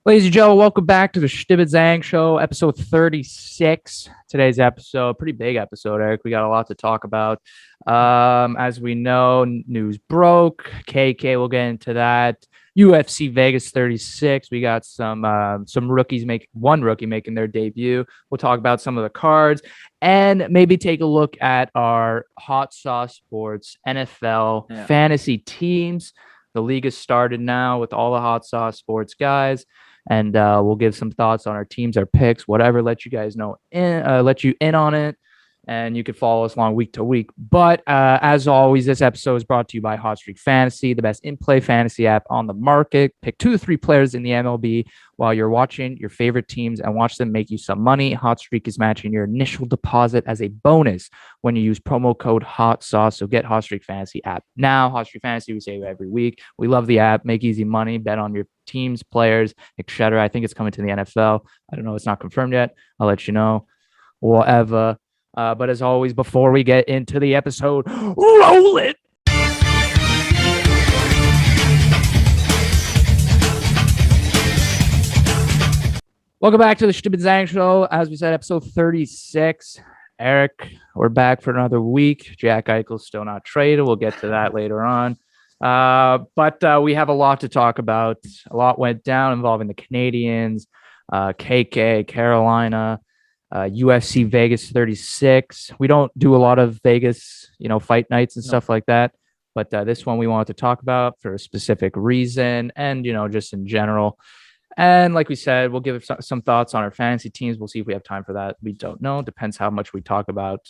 Ladies and gentlemen, welcome back to the Chtib Zhang Show, episode 36. Today's episode, pretty big episode, Eric. We got a lot to talk about. As we know, news broke. KK, we'll get into that. UFC Vegas 36. We got some rookies one rookie making their debut. We'll talk about some of the cards and maybe take a look at our Hot Sauce Sports NFL fantasy teams. The league has started now with all the Hot Sauce Sports guys. And we'll give some thoughts on our teams, our picks, whatever. Let you guys know, let you in on it, and you can follow us along week to week. But as always, this episode is brought to you by Hot Streak Fantasy, the best in-play fantasy app on the market. Pick 2 to 3 players in the MLB while you're watching your favorite teams and watch them make you some money. Hot Streak is matching your initial deposit as a bonus when you use promo code Hot Sauce. So get Hot Streak Fantasy app now. Hot Streak Fantasy, we say every week. We love the app. Make easy money. Bet on your teams, players, etc. I think it's coming to the NFL. I don't know. It's not confirmed yet. I'll let you know. Whatever. But as always, before we get into the episode, roll it. Welcome back to the Chtib Zhang Show. As we said, episode 36. Eric, we're back for another week. Jack Eichel's still not traded. We'll get to that later on. But we have a lot to talk about. A lot went down involving the Canadians, KK, Carolina, UFC Vegas 36. We don't do a lot of Vegas, fight nights and stuff like that. But this one we wanted to talk about for a specific reason and, just in general. And like we said, we'll give some thoughts on our fantasy teams. We'll see if we have time for that. We don't know. Depends how much we talk about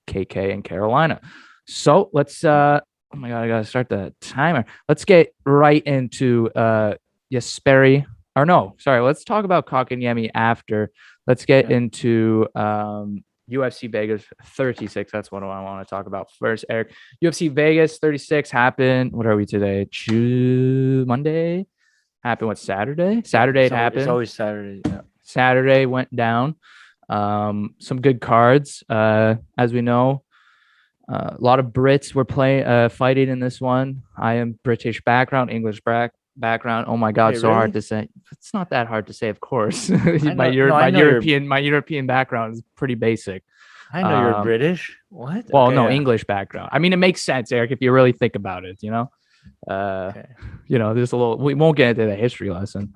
KK and Carolina. So let's oh my God, I got to start the timer. Let's get right into let's talk about Kotkaniemi after. Let's get into UFC Vegas 36. That's what I want to talk about first, Eric. UFC Vegas 36 happened. What are we today? Monday? Happened what, Saturday? Saturday it happened. It's always Saturday. Yeah. Saturday went down. Some good cards. As we know, a lot of Brits were fighting in this one. I am British background, English background. Oh my God, so really? Hard to say. It's not that hard to say, of course. My European background is pretty basic. I know you're British. What? Well, okay, no, yeah. English background. I mean, it makes sense, Eric, if you really think about it. Okay. There's a little. We won't get into the history lesson,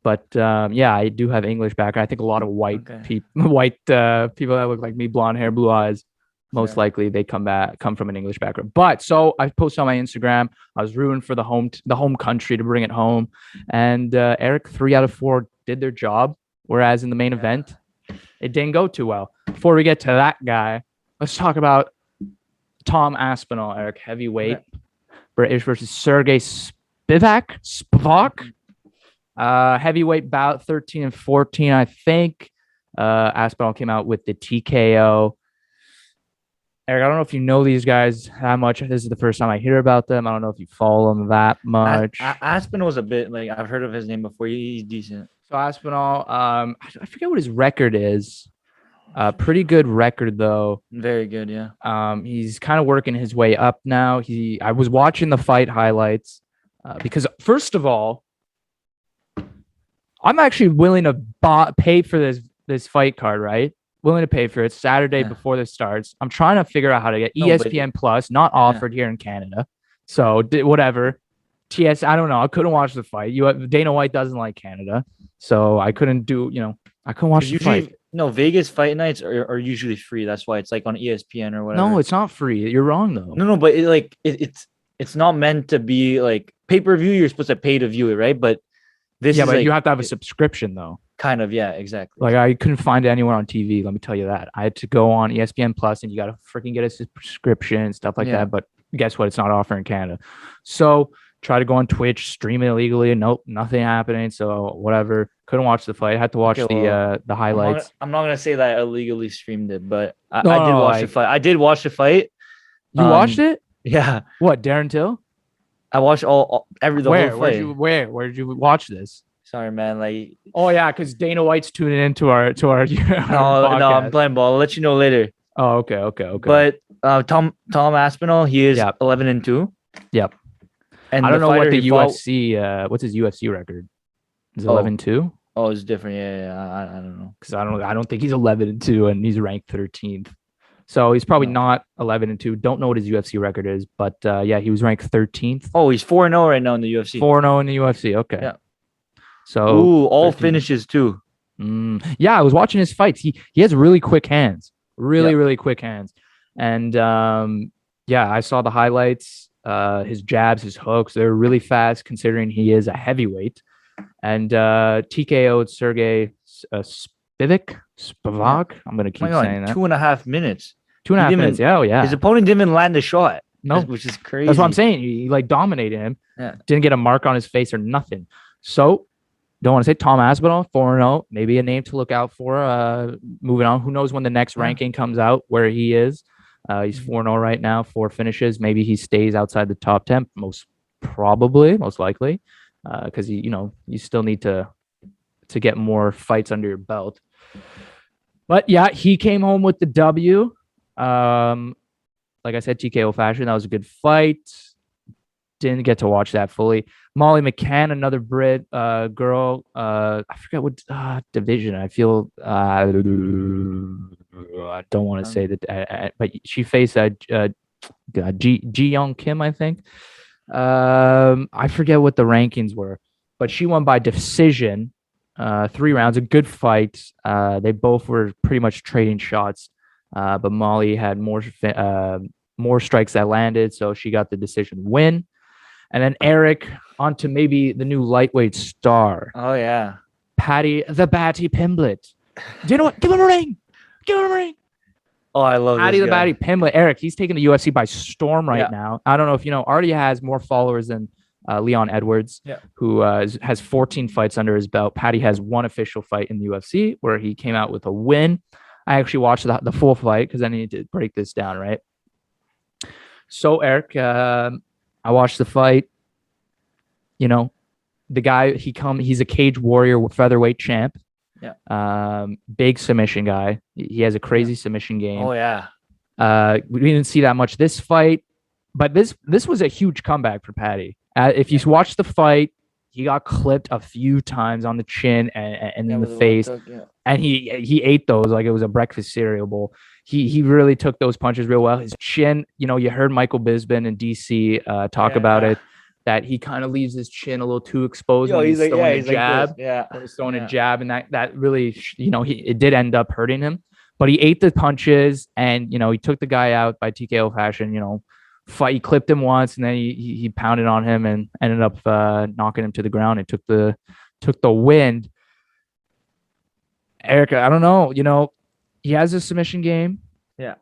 but I do have English background. I think a lot of white people that look like me, blonde hair, blue eyes. Most likely they come from an English background. But so I posted on my Instagram. I was rooting for the home country to bring it home. And Eric, 3 out of 4 did their job. Whereas in the main event, it didn't go too well. Before we get to that guy, let's talk about Tom Aspinall, Eric, heavyweight, British versus Sergey Spivak. Heavyweight bout 13 and 14, I think. Aspinall came out with the TKO. Eric, I don't know if you know these guys that much. This is the first time I hear about them. I don't know if you follow them that much. Aspinall was a bit I've heard of his name before. He's decent. So Aspinall, I forget what his record is. Pretty good record though. Very good, yeah. He's kind of working his way up now. I was watching the fight highlights because first of all, I'm actually willing to pay for this fight card, right? Willing to pay for it Saturday before this starts. I'm trying to figure out how to get ESPN Plus, not offered here in Canada. So whatever. I don't know. I couldn't watch the fight. Dana White doesn't like Canada. So I couldn't I couldn't watch the fight. No, Vegas fight nights are usually free. That's why it's like on ESPN or whatever. No, it's not free. You're wrong though. No, but it's not meant to be like pay-per-view. You're supposed to pay to view it, right? But but you have to have a subscription though. Kind of, yeah, exactly. Like I couldn't find it anywhere on TV. Let me tell you that. I had to go on ESPN Plus, and you got to freaking get a subscription and stuff like that. But guess what? It's not offered in Canada. So try to go on Twitch, stream it illegally. Nope, nothing happening. So whatever. Couldn't watch the fight. I had to watch the highlights. I'm not gonna say that I illegally streamed it, but I did watch the fight. I did watch the fight. You watched it? Yeah. What? Darren Till? I watched the whole fight. Where did you watch this? Sorry, man. Oh yeah, because Dana White's tuning into our no, I'm playing ball. I'll let you know later. Oh, okay. But Tom Aspinall, he is 11-2. Yep. And I don't know what the UFC. What's his UFC record? He's Oh, 11-2. oh, it's different. Yeah. I don't know. Because I don't think he's 11-2 and he's ranked 13th. So he's probably No. not 11-2. Don't know what his UFC record is, but yeah, he was ranked 13th. Oh, he's 4-0 right now in the UFC. 4-0 in the UFC. Okay. Yeah. So Ooh, all 13. finishes too. Yeah, I was watching his fights. He has really quick hands. Really, Yeah. really quick hands. And yeah, I saw the highlights. His jabs, his hooks, they're really fast considering he is a heavyweight. And TKO'd Sergey Spivak. I'm gonna Oh my keep God, saying that. 2.5 minutes. 2.5 minutes. Yeah, oh yeah. His opponent didn't even land a shot. No, which is crazy. that's what I'm saying. He like dominated him. Yeah. Didn't get a mark on his face or nothing. So don't want to say Tom Aspinall, 4-0, maybe a name to look out for. Moving on. Who knows when the next ranking comes out where he is. He's 4-0 right now, 4 finishes. Maybe he stays outside the top 10, most likely. Because you still need to get more fights under your belt. But yeah, he came home with the W. Like I said, TKO fashion. That was a good fight. Didn't get to watch that fully. Molly McCann, another Brit girl. I forget what division. I feel I don't want to say that, but she faced Ji Young Kim, I think. I forget what the rankings were, but she won by decision. 3 rounds, a good fight. They both were pretty much trading shots. But Molly had more strikes that landed, so she got the decision win. And then Eric onto maybe the new lightweight star. Oh yeah, Paddy Pimblett. Do you know what? Give him a ring. Give him a ring. Oh, I love Paddy this guy. Pimblett. Eric, he's taking the UFC by storm right now. I don't know if you know. Already has more followers than Leon Edwards, who has 14 fights under his belt. Paddy has 1 official fight in the UFC where he came out with a win. I actually watched the full fight because I need to break this down, right? So, Eric, I watched the fight. You know, the guy, he's a cage warrior featherweight champ. Yeah. Big submission guy. He has a crazy submission game. Oh, yeah. We didn't see that much this fight, but this was a huge comeback for Paddy. If you watch the fight, he got clipped a few times on the chin and in the face, and he ate those like it was a breakfast cereal bowl. He really took those punches real well. His chin, you heard Michael Bisping in DC talk about it, that he kind of leaves his chin a little too exposed when he's throwing a jab. When he's throwing a jab, and that really, it did end up hurting him. But he ate the punches, and he took the guy out by TKO fashion. He clipped him once, and then he pounded on him and ended up knocking him to the ground and took the win. Erica, I don't know. He has a submission game. Yeah.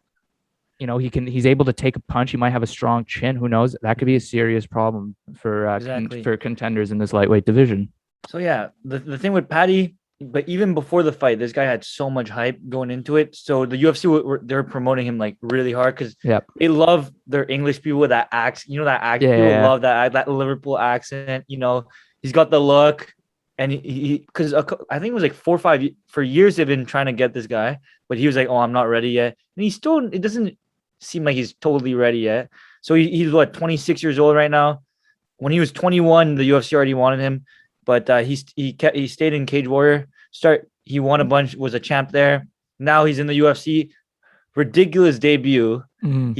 He's able to take a punch. He might have a strong chin. Who knows? That could be a serious problem for contenders in this lightweight division. So yeah, the thing with Paddy, but even before the fight, this guy had so much hype going into it. So the UFC they're promoting him like really hard because they love their English people with that accent. That accent. People love that Liverpool accent. He's got the look, and because I think it was like 4 or 5 for years they've been trying to get this guy, but he was like, "Oh, I'm not ready yet," and it doesn't seem like he's totally ready yet. So he's 26 years old right now. When he was 21, the UFC already wanted him. But he stayed in Cage Warrior. He won a bunch, was a champ there. Now he's in the UFC. Ridiculous debut. Mm.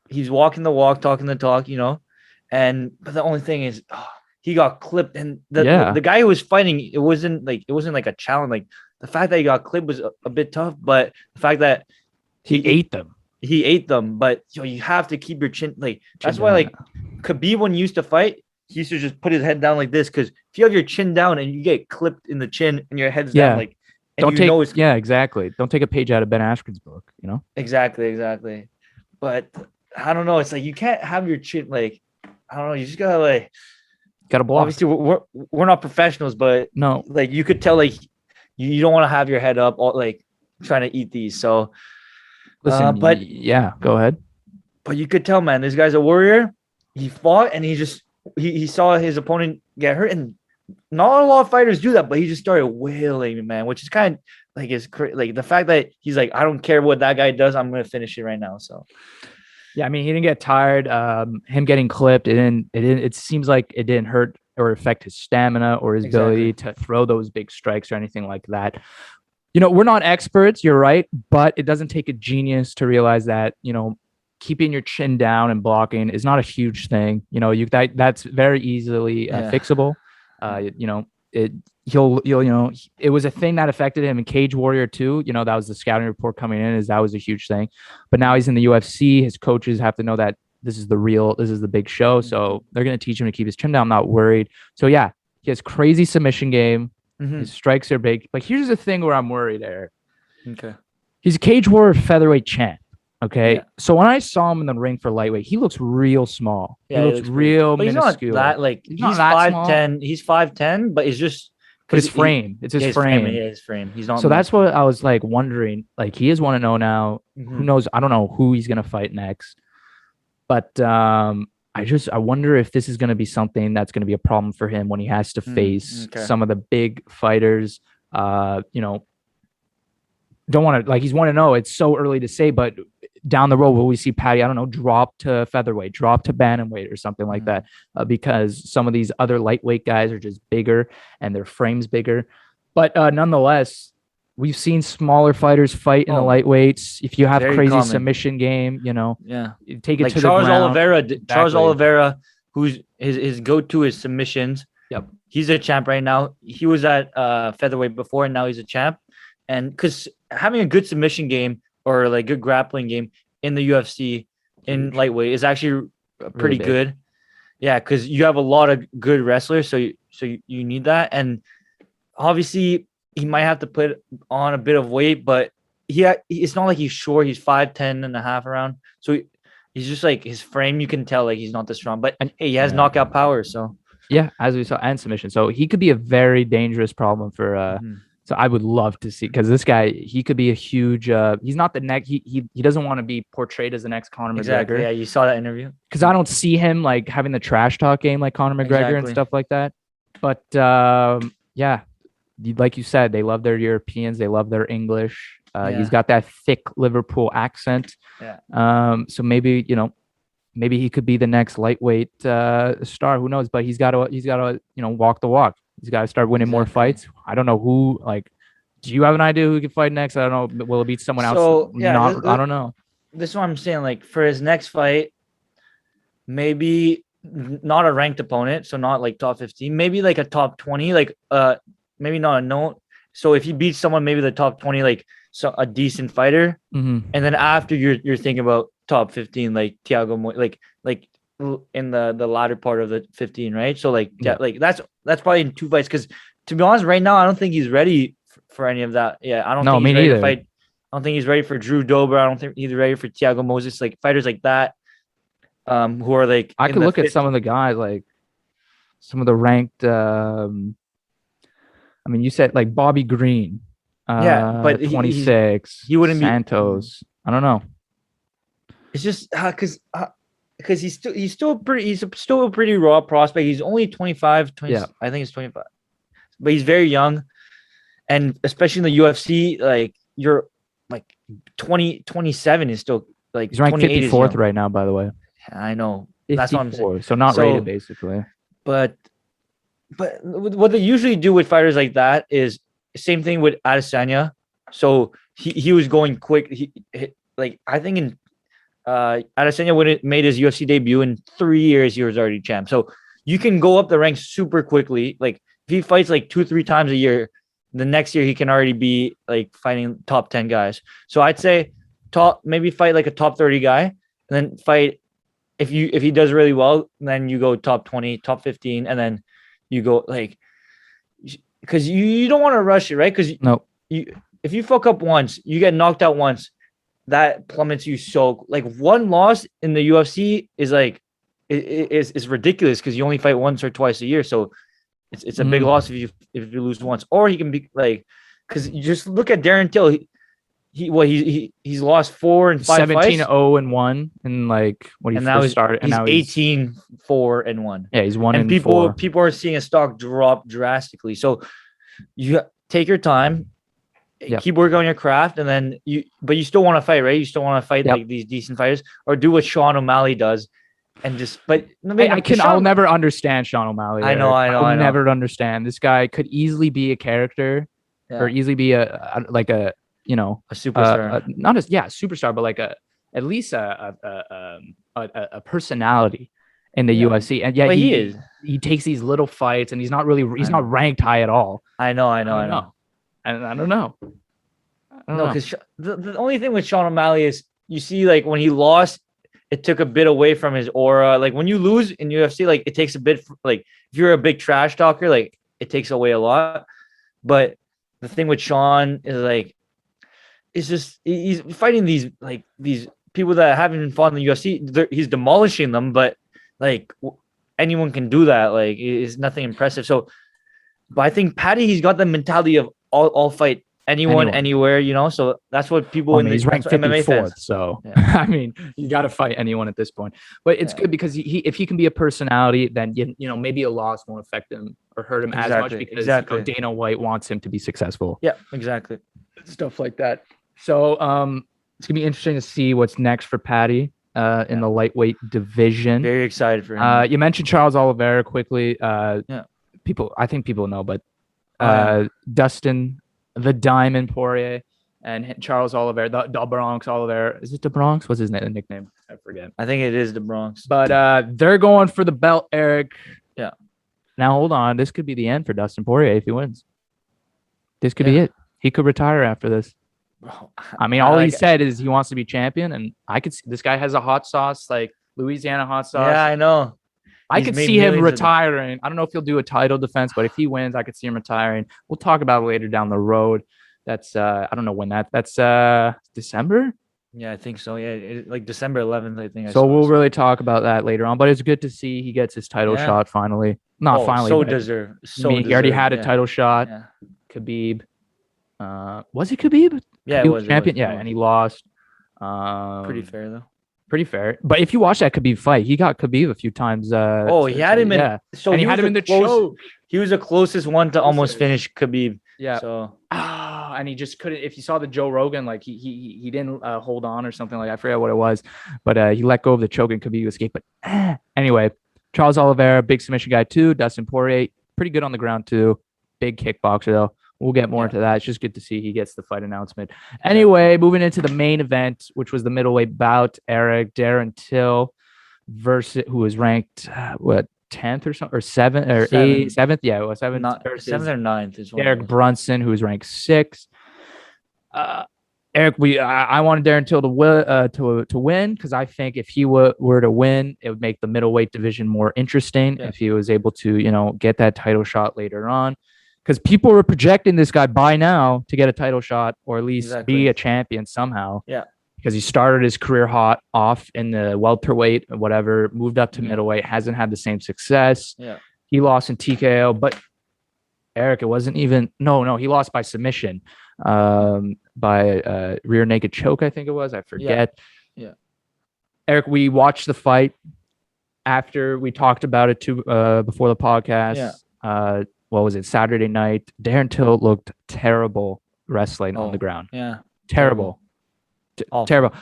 He's walking the walk, talking the talk, but the only thing is he got clipped, and the guy who was fighting, it wasn't like a challenge. Like the fact that he got clipped was a bit tough, but the fact that he ate them. He ate them, but you have to keep your chin that's why like Khabib, when he used to fight, he used to just put his head down like this, because if you have your chin down and you get clipped in the chin and your head's down, like, and exactly. Don't take a page out of Ben Askren's book, Exactly. But I don't know. It's like you can't have your chin I don't know. You just gotta block. Obviously, we're not professionals, but no, you could tell you don't want to have your head up trying to eat these. So, listen, go ahead. But you could tell, man, this guy's a warrior. He fought, and he saw his opponent get hurt, and not a lot of fighters do that, but he just started wailing, man, which is kind of the fact that he's like, I don't care what that guy does, I'm going to finish it right now. So yeah, I mean, he didn't get tired. Him getting clipped, it seems like it didn't hurt or affect his stamina or his ability to throw those big strikes or anything like that. We're not experts, you're right, but it doesn't take a genius to realize that, keeping your chin down and blocking is not a huge thing. That's very easily fixable. It was a thing that affected him in Cage Warrior 2. That was the scouting report coming in, that was a huge thing. But now he's in the UFC. His coaches have to know that this is the big show. So they're going to teach him to keep his chin down. I'm not worried. So yeah, he has crazy submission game. His strikes are big. But here's the thing where I'm worried, Eric. Okay. He's a Cage Warrior featherweight champ. Okay. Yeah. So when I saw him in the ring for lightweight, he looks real small. Yeah, he looks real minuscule. He's not that he's 5'10". He's 5'10", but it's just his frame. It's his frame. Yeah, his frame. He's not. So that's what I was like wondering. Like, he is 1-0 now. Who knows? I don't know who he's gonna fight next. But I wonder if this is going to be something that's going to be a problem for him when he has to face some of the big fighters. Don't want to, he's 1-0. It's so early to say, but down the road, will we see Paddy, I don't know, drop to featherweight, drop to bantamweight or something like that? Because some of these other lightweight guys are just bigger and their frame's bigger. But nonetheless, we've seen smaller fighters fight in the lightweights. If you have crazy submission game, take it to Charles the ground. Oliveira. Charles Oliveira, who's his go-to is submissions. Yep, he's a champ right now. He was at featherweight before, and now he's a champ. And because having a good submission game or good grappling game in the UFC in lightweight is actually pretty good. Yeah, because you have a lot of good wrestlers, so you need that. And obviously, he might have to put on a bit of weight, but it's not like he's short. He's 5'10" and a half around. So he's just his frame, you can tell he's not this strong. But he has knockout power. So yeah, as we saw, and submission. So he could be a very dangerous problem for. So I would love to see, because this guy, he could be a huge. He's not the next. He doesn't want to be portrayed as the next Conor McGregor. Yeah, you saw that interview. Because I don't see him having the trash talk game like Conor McGregor and stuff like that. But yeah. Like you said, they love their Europeans. They love their English. He's got that thick Liverpool accent. Yeah. So maybe he could be the next lightweight star. Who knows? But he's got to walk the walk. He's got to start winning more fights. I don't know who. Do you have an idea who he can fight next? I don't know. Will it beat someone else? So yeah, I don't know. This is what I'm saying. For his next fight, maybe not a ranked opponent. So not top 15. Maybe a top 20. Maybe not a no. So if he beats someone, maybe the top 20, so a decent fighter, and then after you're thinking about top 15, Thiago, in the latter part of the 15, right? So that's probably in 2 fights. Because to be honest, right now I don't think he's ready for any of that. Yeah, I don't think he's ready to fight. I don't think he's ready for Drew Dober. I don't think he's ready for Thiago Moses, fighters like that. Who are I could look at some of the guys, some of the ranked. I mean, you said Bobby Green. But 26. He wouldn't Santos. I don't know. It's just because he's still a pretty raw prospect. He's only 25. I think he's 25, but he's very young, and especially in the UFC, you're 27 is still he's ranked 54th right now. By the way, I know 54, that's what I'm saying. So not rated basically, but what they usually do with fighters like that is same thing with Adesanya. So he was going quick. I think in Adesanya, when it made his UFC debut in 3 years, he was already champ. So you can go up the ranks super quickly. If he fights 2-3 times a year, the next year he can already be fighting top 10 guys. So I'd say maybe fight a top 30 guy, and then fight if he does really well, then you go top 20, top 15, and then you go because you don't want to rush it, right? Because if you fuck up once, you get knocked out once, that plummets you. So one loss in the UFC is is ridiculous, because you only fight once or twice a year. So it's a big loss if you lose once. Or he can be because you just look at Darren Till. He's lost 4 and 5 fights. 17-0-1 and when he first started, and he's now 18-4-1. Yeah, he's 1 and 4. People are seeing his stock drop drastically. So you take your time, keep working on your craft, and then but you still want to fight, right? You still want to fight these decent fighters, or do what Sean O'Malley does, and just. But I'll never understand Sean O'Malley. I know. I'll never understand. This guy could easily be a character, or easily be a superstar. Not a superstar, but like at least a personality in the UFC. And yet he takes these little fights, and he's not ranked high at all. I know. And I don't know. No, because the only thing with Sean O'Malley is you see, like, when he lost, it took a bit away from his aura. Like, when you lose in UFC, like, it takes a bit, like, if you're a big trash talker, like, it takes away a lot. But the thing with Sean is, like, it's just he's fighting these people that haven't fought in the UFC. He's demolishing them, but, like, anyone can do that. Like, it's nothing impressive. So, but I think Paddy, he's got the mentality of all fight anyone, anywhere, you know. So that's what people he's ranked 54th. So I mean, you got to fight anyone at this point. But it's good because if he can be a personality, then maybe a loss won't affect him or hurt him as much because Dana White wants him to be successful. Yeah, exactly. Stuff like that. So it's gonna be interesting to see what's next for Paddy in the lightweight division. Very excited for him. You mentioned Charles Oliveira quickly. I think people know, but Dustin the Diamond Poirier and Charles Oliveira, the Bronx Oliveira. Is it the Bronx? What's his nickname? I forget. I think it is the Bronx. But they're going for the belt, Eric. Yeah. Now hold on. This could be the end for Dustin Poirier if he wins. This could be it. He could retire after this. I mean, all he said is he wants to be champion, and I could see this guy has a hot sauce, like Louisiana hot sauce. Yeah, I know. I could see him retiring. I don't know if he'll do a title defense, but if he wins, I could see him retiring. We'll talk about it later down the road. That's I don't know when that's December. Yeah, I think so. Yeah, like December 11th, I think. So we'll really talk about that later on. But it's good to see he gets his title shot finally. Not finally. So deserved. He already had a title shot. Yeah. Khabib. Was it Khabib? Yeah, Khabib was champion. And he lost. Pretty fair though. Pretty fair. But if you watch that Khabib fight, he got Khabib a few times. He had him in. So he had him in the choke. He was the closest one to almost finish Khabib. Yeah. So. And he just couldn't. If you saw the Joe Rogan, like he didn't hold on or something like that. I forget what it was, but he let go of the choke and Khabib escaped. But anyway, Charles Oliveira, big submission guy too. Dustin Poirier, pretty good on the ground too. Big kickboxer though. We'll get more into that. It's just good to see he gets the fight announcement. Anyway, moving into the main event, which was the middleweight bout. Eric Darren Till versus who was ranked 10th or something, or 7th or 7th. Yeah, it was 7th. 7th or 9th is one. Derek Brunson, who was ranked 6th. Eric, I wanted Darren Till to win because I think if he were to win, it would make the middleweight division more interesting if he was able to get that title shot later on. Because people were projecting this guy by now to get a title shot or at least be a champion somehow. Yeah. Because he started his career off in the welterweight or whatever, moved up to middleweight, hasn't had the same success. Yeah. He lost in TKO, but Eric, it wasn't even he lost by submission, by rear naked choke, I think it was. I forget. Yeah. Eric, we watched the fight after we talked about it too before the podcast. Yeah. What was it? Saturday night. Darren Till looked terrible wrestling on the ground. Yeah. Terrible. Terrible.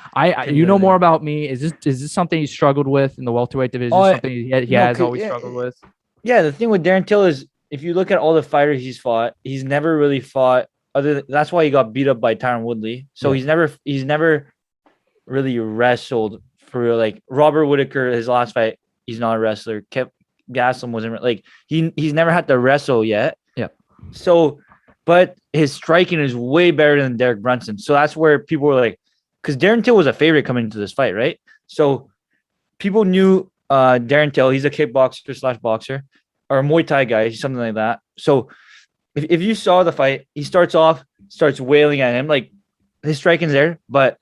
You know more about me. Is this something he struggled with in the welterweight division? Something he has always struggled with? Yeah, the thing with Darren Till is if you look at all the fighters he's fought, he's never really fought that's why he got beat up by Tyron Woodley. So he's never really wrestled for like Robert Whittaker, his last fight, he's not a wrestler. Gaslam wasn't like he's never had to wrestle yet. Yeah. So, but his striking is way better than Derek Brunson. So that's where people were like, because Darren Till was a favorite coming into this fight, right? So people knew Darren Till. He's a kickboxer / boxer or a Muay Thai guy, something like that. So if you saw the fight, he starts wailing at him, like his striking's there. But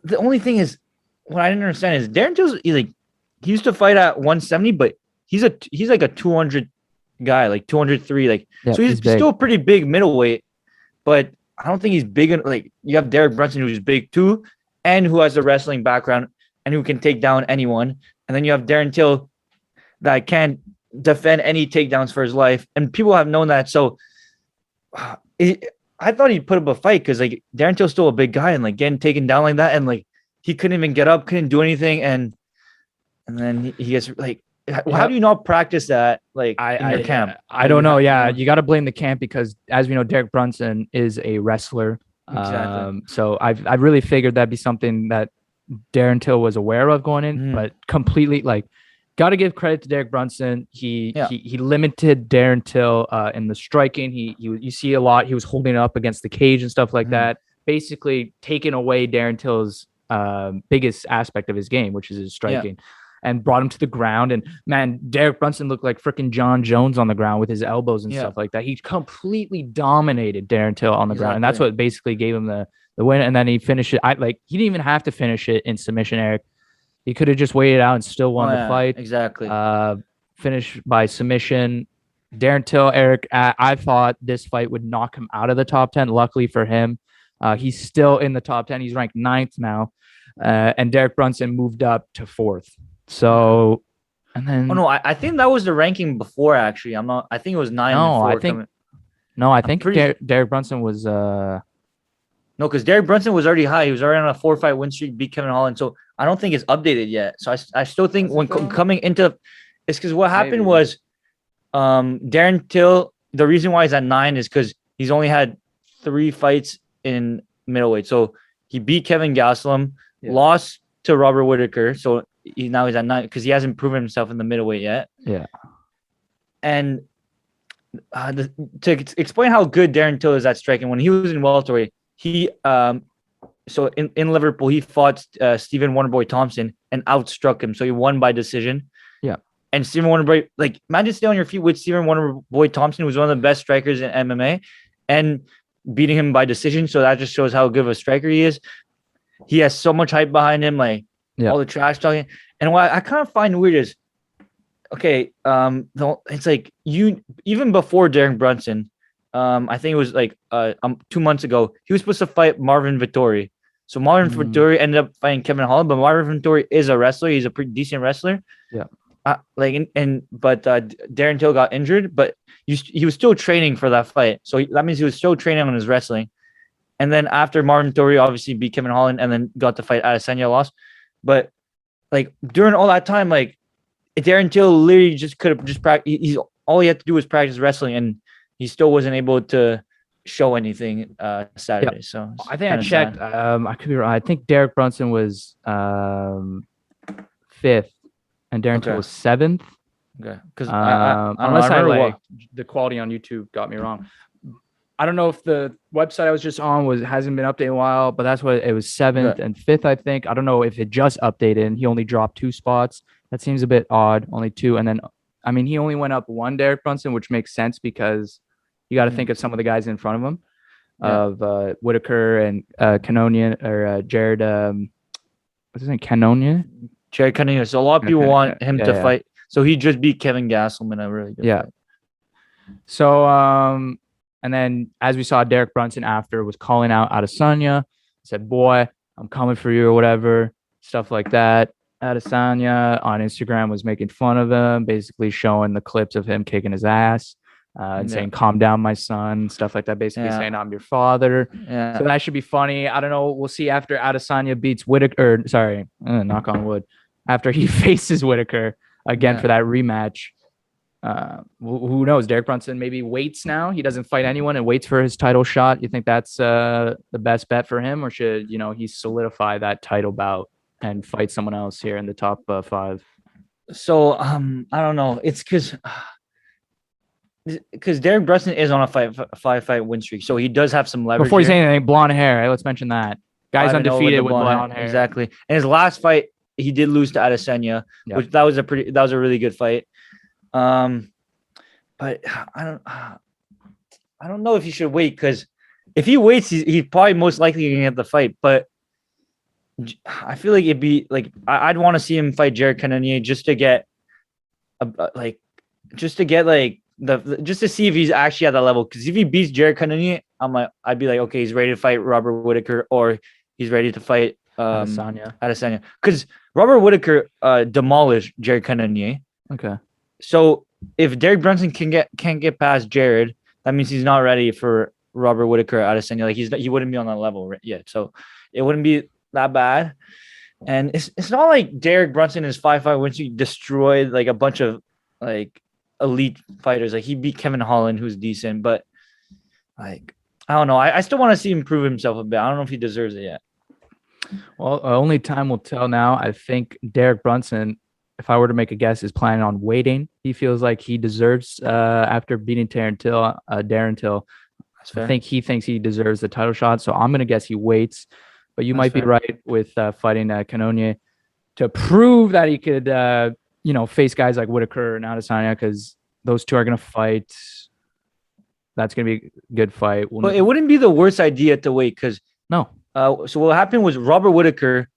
the only thing is, what I didn't understand is Darren Till's he used to fight at 170, but he's like a 200 guy, like 203, like so he's still a pretty big middleweight, but I don't think he's big. Like you have Derek Brunson, who's big too, and who has a wrestling background and who can take down anyone, and then you have Darren Till that can't defend any takedowns for his life, and people have known that. So I thought he'd put up a fight because like Darren Till's still a big guy, and like getting taken down like that, and like he couldn't even get up, couldn't do anything, and and then he gets like. How do you not practice that like in your camp? I don't know. Yeah, you got to blame the camp because, as we know, Derek Brunson is a wrestler. Exactly. So I really figured that'd be something that Darren Till was aware of going in, but completely like got to give credit to Derek Brunson. He limited Darren Till in the striking. You see a lot. He was holding it up against the cage and stuff like that, basically taking away Darren Till's biggest aspect of his game, which is his striking. And brought him to the ground. And man, Derek Brunson looked like freaking John Jones on the ground with his elbows and stuff like that. He completely dominated Darren Till on the ground. And that's what basically gave him the win. And then he finished it. He didn't even have to finish it in submission, Eric. He could have just waited out and still won the fight. Exactly. Finished by submission. Darren Till, Eric, I thought this fight would knock him out of the top 10. Luckily for him, he's still in the top 10. He's ranked 9th now. And Derek Brunson moved up to 4th. So, and then I think that was the ranking before. Actually, I think it was 9. I think Derek Brunson was no, because Derek Brunson was already high. He was already on a 4-fight win streak, beat Kevin Holland. So I don't think it's updated yet. So I still think coming into, it's because what happened was, Darren Till. The reason why he's at 9 is because he's only had 3 fights in middleweight. So he beat Kevin Gastelum, lost to Robert Whittaker. So he's at 9 because he hasn't proven himself in the middleweight yet. Yeah. And to explain how good Darren Till is at striking, when he was in welterweight, he so in Liverpool he fought Stephen Wonderboy Thompson and outstruck him. So he won by decision. Yeah. And Stephen Wonderboy, like, imagine staying on your feet with Stephen Wonderboy Thompson, who's one of the best strikers in MMA, and beating him by decision. So that just shows how good of a striker he is. He has so much hype behind him, like all the trash talking. And what I kind of find weird is, okay, it's like even before Derek Brunson, I think it was like 2 months ago, he was supposed to fight Marvin Vettori. So Marvin Vettori ended up fighting Kevin Holland, but Marvin Vettori is a wrestler. He's a pretty decent wrestler. Yeah. But Darren Till got injured, but he was still training for that fight. So that means he was still training on his wrestling. And then after Marvin Vettori obviously beat Kevin Holland and then got to fight Adesanya, lost. But like during all that time, like Darren Till literally just could have just practiced. All he had to do was practice wrestling, and he still wasn't able to show anything Saturday. Yep. So I think I checked. I could be wrong. I think Derek Brunson was 5th, and Darren Till was 7th. Okay, because unless the quality on YouTube got me wrong. I don't know if the website I was just on hasn't been updated in a while, but that's what it was 7th and 5th, I think. I don't know if it just updated and he only dropped 2 spots. That seems a bit odd, only 2. And then, I mean, he only went up 1, Derek Brunson, which makes sense because you got to think of some of the guys in front of him, of Whittaker and Cannonier or Jared. What's his name? Cannonier? Jared Cannonier. So a lot of people want him to fight. So he just beat Kevin Gastelum in a really good fight. So, and then, as we saw, Derek Brunson after was calling out Adesanya, said, "Boy, I'm coming for you," or whatever, stuff like that. Adesanya on Instagram was making fun of him, basically showing the clips of him kicking his ass and saying, "Calm down, my son," stuff like that, basically saying, "I'm your father." Yeah. So that should be funny. I don't know. We'll see after Adesanya beats Whittaker. Knock on wood. After he faces Whittaker again for that rematch. Who knows? Derek Brunson maybe waits now. He doesn't fight anyone and waits for his title shot. You think that's the best bet for him, or should he solidify that title bout and fight someone else here in the top 5? So I don't know. It's because Derek Brunson is on a 5-fight win streak, so he does have some leverage. Before you say anything, blonde hair. Hey, let's mention that guy's undefeated with blonde hair. Exactly. And his last fight, he did lose to Adesanya, which that was a really good fight. But I don't know if he should wait, because if he waits, he's probably most likely gonna get the fight. But I feel like it'd be like I'd want to see him fight Jared Cannonier just to get just to see if he's actually at that level. Because if he beats Jared Cannonier, I'd be like, okay, he's ready to fight Robert Whittaker, or he's ready to fight Adesanya. Because Robert Whittaker demolished Jared Cannonier. Okay. So if Derek Brunson can't get past Jared, that means he's not ready for Robert Whittaker Adesanya. Like he wouldn't be on that level yet. So it wouldn't be that bad. And it's not like Derek Brunson is 5-5 once he destroyed like a bunch of like elite fighters. Like he beat Kevin Holland, who's decent, but like I don't know. I still want to see him prove himself a bit. I don't know if he deserves it yet. Well, only time will tell now. I think Derek Brunson, if I were to make a guess, is planning on waiting. He feels like he deserves, after beating Darren Till, I think he thinks he deserves the title shot. So I'm going to guess he waits. But you might be right with fighting Kotkaniemi to prove that he could, face guys like Whitaker and Adesanya, because those two are going to fight. That's going to be a good fight. But it wouldn't be the worst idea to wait because no. So what happened was Robert Whitaker,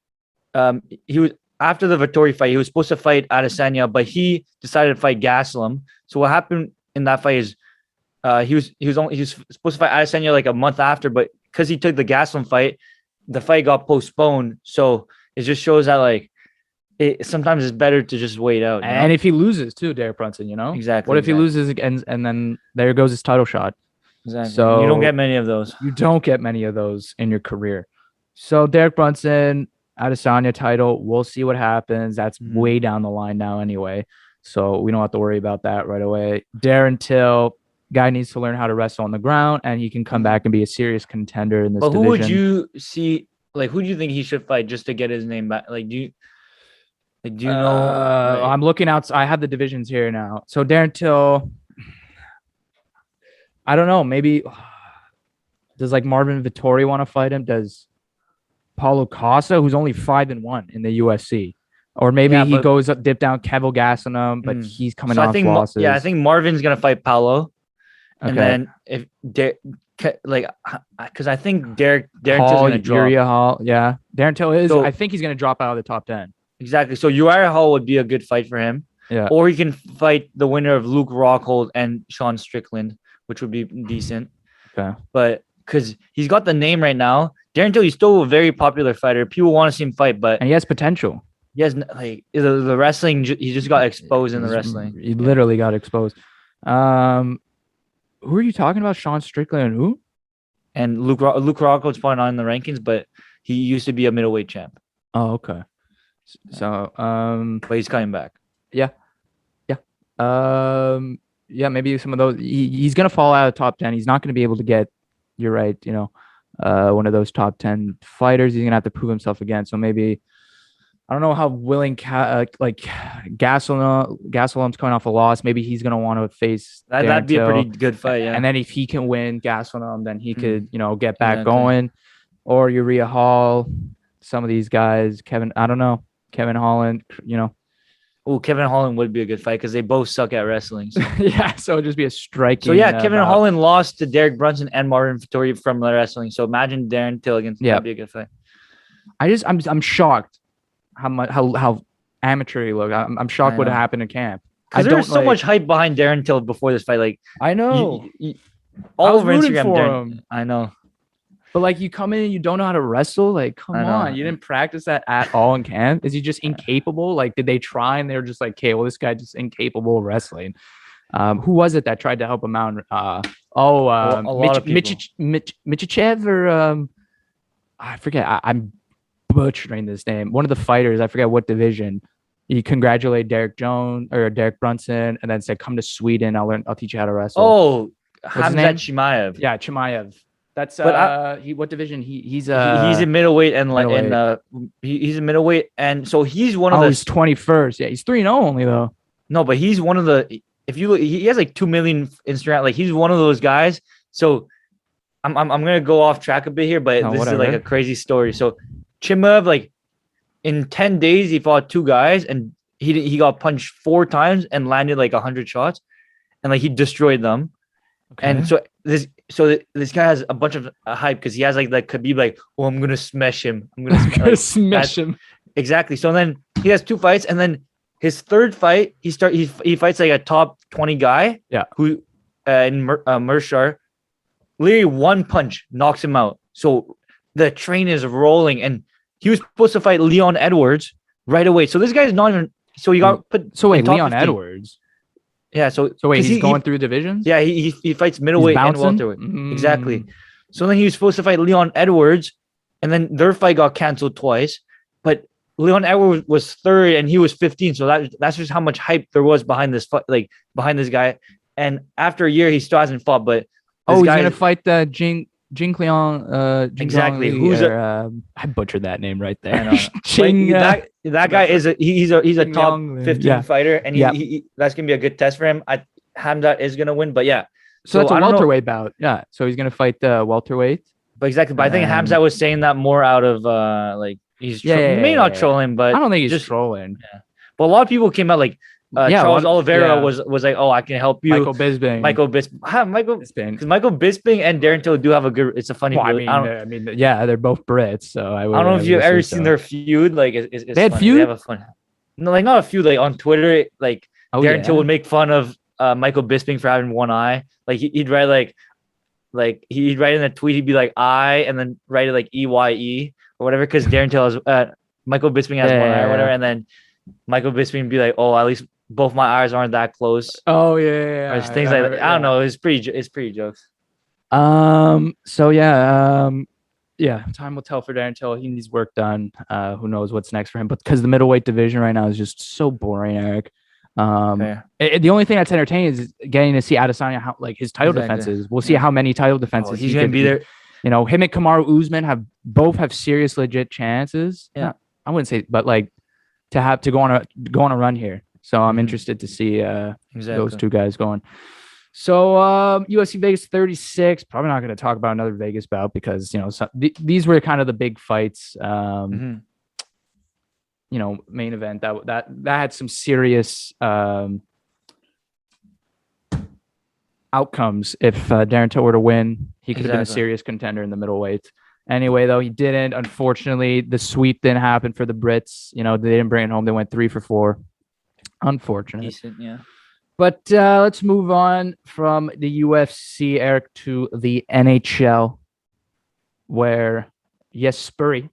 he was after the Vettori fight, he was supposed to fight Adesanya, but he decided to fight Gastelum. So what happened in that fight is he was supposed to fight Adesanya like a month after, but because he took the Gastelum fight, the fight got postponed. So it just shows that like sometimes it's better to just wait out. And if he loses too, Derek Brunson, exactly. What if he loses again and then there goes his title shot? Exactly. So you don't get many of those. You don't get many of those in your career. So Derek Brunson, Adesanya title, we'll see what happens. That's way down the line now anyway. So we don't have to worry about that right away. Darren Till, guy needs to learn how to wrestle on the ground, and he can come back and be a serious contender in this division. Who would you see, like, who do you think he should fight just to get his name back? Like, do you know? I'm looking out. I have the divisions here now. So Darren Till, I don't know. Maybe does like Marvin Vettori want to fight him? Does Paulo Costa, who's only 5-1 in the UFC, or maybe he goes up, dip down Kevo Gastelum, but he's coming off losses. I think Marvin's gonna fight Paulo, and then if because I think Darren Till's gonna drop. Uriah Hall, Darren Till is. So, I think he's gonna drop out of the top 10. Exactly. So Uriah Hall would be a good fight for him. Yeah. Or he can fight the winner of Luke Rockhold and Sean Strickland, which would be decent. Okay. But because he's got the name right now, Darren Till, he's still a very popular fighter. People want to see him fight, but and he has potential. He has like the wrestling. He just got exposed in the wrestling. He literally got exposed. Who are you talking about? Sean Strickland and who? And Luke Rockhold's probably not in the rankings, but he used to be a middleweight champ. Oh, okay. So, but he's coming back. Yeah. Maybe some of those. He's gonna fall out of top 10. He's not gonna be able to get. You're right. One of those top 10 fighters. He's gonna have to prove himself again. So maybe I don't know how willing like Gastelum's coming off a loss. Maybe he's gonna want to face that'd be a pretty good fight. Yeah. And then if he can win Gastelum, then he could get back going. Or Uriah Hall. Some of these guys, Kevin Holland, Oh, Kevin Holland would be a good fight because they both suck at wrestling. So. So it'd just be a striking. So Kevin Holland lost to Derek Brunson and Marvin Vettori from the wrestling. So imagine Darren Till against that'd be a good fight. I'm shocked how amateur he looked. I'm shocked what happened in camp. Because there was so much hype behind Darren Till before this fight. Like I know, all over Instagram. I know. But like you come in and you don't know how to wrestle, like come on, you didn't practice that at all in camp. Is he just incapable? Like did they try and they were just like, okay, well this guy just incapable of wrestling. Who was it that tried to help him out? Michichev or I forget. I'm butchering this name. One of the fighters, I forget what division. He congratulated Derek Brunson and then said, "Come to Sweden. I'll teach you how to wrestle." Oh, Hamzat Chimaev. Yeah, Chimaev. That's what division he's in middleweight and he's in middleweight and so he's one of the he's 21st. Yeah, he's 3-0 only though. No, but he's one of the if you look, he has like 2 million Instagram. Like he's one of those guys. So I'm gonna go off track a bit here, but this is like a crazy story. So Chimaev, like in 10 days, he fought 2 guys and he got punched 4 times and landed like 100 shots, and like he destroyed them. Okay. And so this guy has a bunch of hype because he has like Khabib, like, oh, I'm gonna smash him. I'm gonna smash him. Exactly. So then he has 2 fights, and then his 3rd fight, he fights like a top 20 guy. Yeah. Who in Mershar, literally 1 punch knocks him out. So the train is rolling, and he was supposed to fight Leon Edwards right away. So this guy's not even. So he got put. So wait, Leon 15. Edwards. Yeah, so wait, he's going through divisions? Yeah, he fights middleweight and welterweight. Exactly. So then he was supposed to fight Leon Edwards, and then their fight got canceled twice. But Leon Edwards was third and he was 15. So that's just how much hype there was behind this behind this guy. And after a year, he still hasn't fought. But he's gonna fight the Jing Liang. Exactly. I butchered that name right there. That guy is he's a top 15 fighter, and he that's gonna be a good test for him. Hamzat is gonna win, but yeah. So that's a welterweight bout. Yeah. So he's gonna fight the welterweight. But exactly. But I think Hamzat was saying that more out of he's not trolling, but I don't think he's just trolling. Yeah. But a lot of people came out like Charles Oliveira was like, oh, I can help you. Michael Bisping. Because Michael Bisping and Darren Till do have a good. It's a funny. I mean, they're both Brits, so I don't know if you've ever seen their feud. Like, it's they had feud. They have a fun. No, like not a feud. Like on Twitter, like Darren Till would make fun of Michael Bisping for having one eye. Like he'd write he'd write in a tweet. He'd be like I, and then write it like EYE or whatever. Because Darren Till has Michael Bisping has one eye or whatever, and then Michael Bisping would be like, oh, at least both my eyes aren't that close. Oh yeah. Or things like that. I don't know. It's pretty jokes. So time will tell for Darren Till. He needs work done. Who knows what's next for him? But because the middleweight division right now is just so boring, Eric. The only thing that's entertaining is getting to see Adesanya how his title defenses. We'll see how many title defenses he's gonna be there. Him and Kamaru Usman both have serious, legit chances. Yeah, I wouldn't say, but to go on a run here. So I'm interested to see those two guys going. So UFC Vegas 36. Probably not going to talk about another Vegas bout because these were kind of the big fights. Main event that had some serious outcomes. If Darren Till were to win, he could have been a serious contender in the middleweight. Anyway, though, he didn't. Unfortunately, the sweep didn't happen for the Brits. They didn't bring it home. They went 3 for 4. Unfortunate. Decent, yeah. But let's move on from the UFC, Eric, to the NHL, where Jesperi,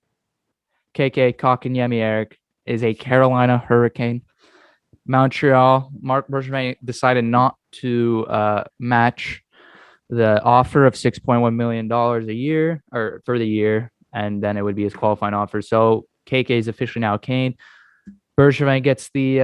Kotkaniemi, Eric, is a Carolina Hurricane. Montreal, Marc Bergevin decided not to match the offer of $6.1 million a year or for the year, and then it would be his qualifying offer. So KK is officially now Kane. Bergevin gets the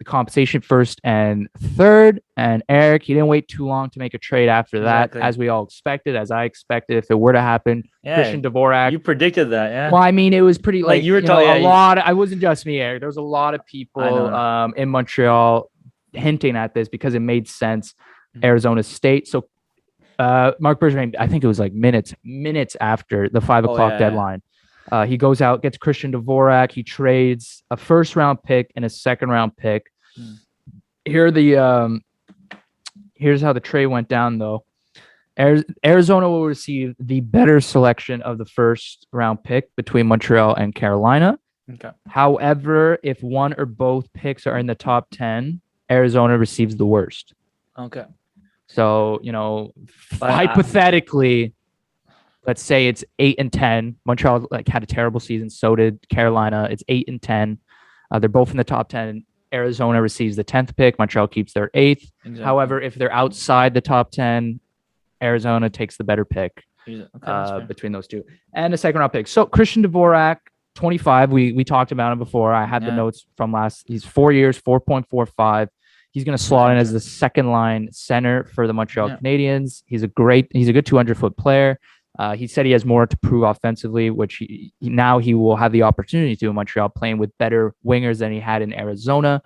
compensation first and third, and Eric, he didn't wait too long to make a trade after that, as we all expected, as I expected if it were to happen. Christian Dvorak. You predicted that, yeah. Well, I mean, it was pretty you were telling a lot. I wasn't just me, Eric. There was a lot of people in Montreal hinting at this because it made sense. Arizona State. So Marc Bergevin, I think it was like minutes after the 5 o'clock deadline. He goes out, gets Christian Dvorak. He trades a first-round pick and a second-round pick. Here's how the trade went down, though. Arizona will receive the better selection of the first-round pick between Montreal and Carolina. Okay. However, if one or both picks are in the top 10, Arizona receives the worst. Okay. So, hypothetically, let's say it's 8 and 10. Montreal had a terrible season. So did Carolina. It's 8 and 10. They're both in the top 10. Arizona receives the 10th pick. Montreal keeps their 8th. Exactly. However, if they're outside the top 10, Arizona takes the better pick between those two. And a second round pick. So Christian Dvorak, 25. We talked about him before. I had the notes from he's 4 years, 4.45. He's going to slot in as the second line center for the Montreal Canadiens. He's a good 200-foot player. He said he has more to prove offensively, which he will have the opportunity to in Montreal, playing with better wingers than he had in Arizona.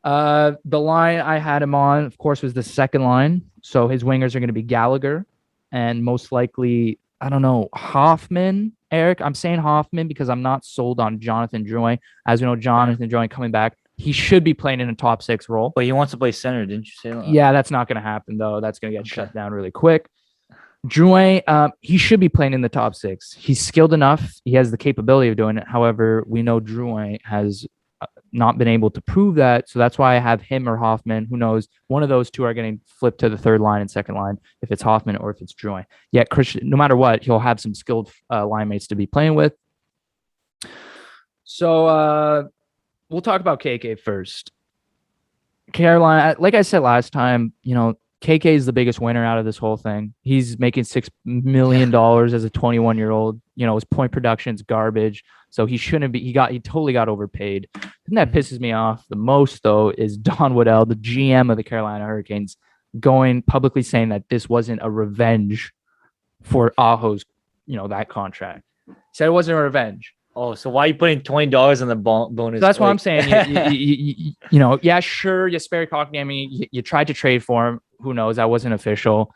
The line I had him on, of course, was the second line. So his wingers are going to be Gallagher and most likely, I don't know, Hoffman. Eric, I'm saying Hoffman because I'm not sold on Jonathan Drouin. As we know, Jonathan Drouin coming back. He should be playing in a top 6 role. But he wants to play center, didn't you say that? Yeah, that's not going to happen, though. That's going to get shut down really quick. Drouin, he should be playing in the top 6. He's skilled enough. He has the capability of doing it. However, we know Drouin has not been able to prove that. So that's why I have him or Hoffman. Who knows? One of those two are getting flipped to the third line and second line if it's Hoffman or if it's Drouin. Yet Christian, no matter what, he'll have some skilled line mates to be playing with. So we'll talk about KK first. Carolina, like I said last time, KK is the biggest winner out of this whole thing. He's making $6 million as a 21-year-old. His point production's garbage, so he shouldn't be. He totally got overpaid. The thing that pisses me off the most, though, is Don Waddell, the GM of the Carolina Hurricanes, going publicly saying that this wasn't a revenge for Aho's, that contract. He said it wasn't a revenge. Oh, so why are you putting $20 on the bonus? So that's what I'm saying. Yeah, sure. Jesperi Kotkaniemi, you tried to trade for him. Who knows? That wasn't official.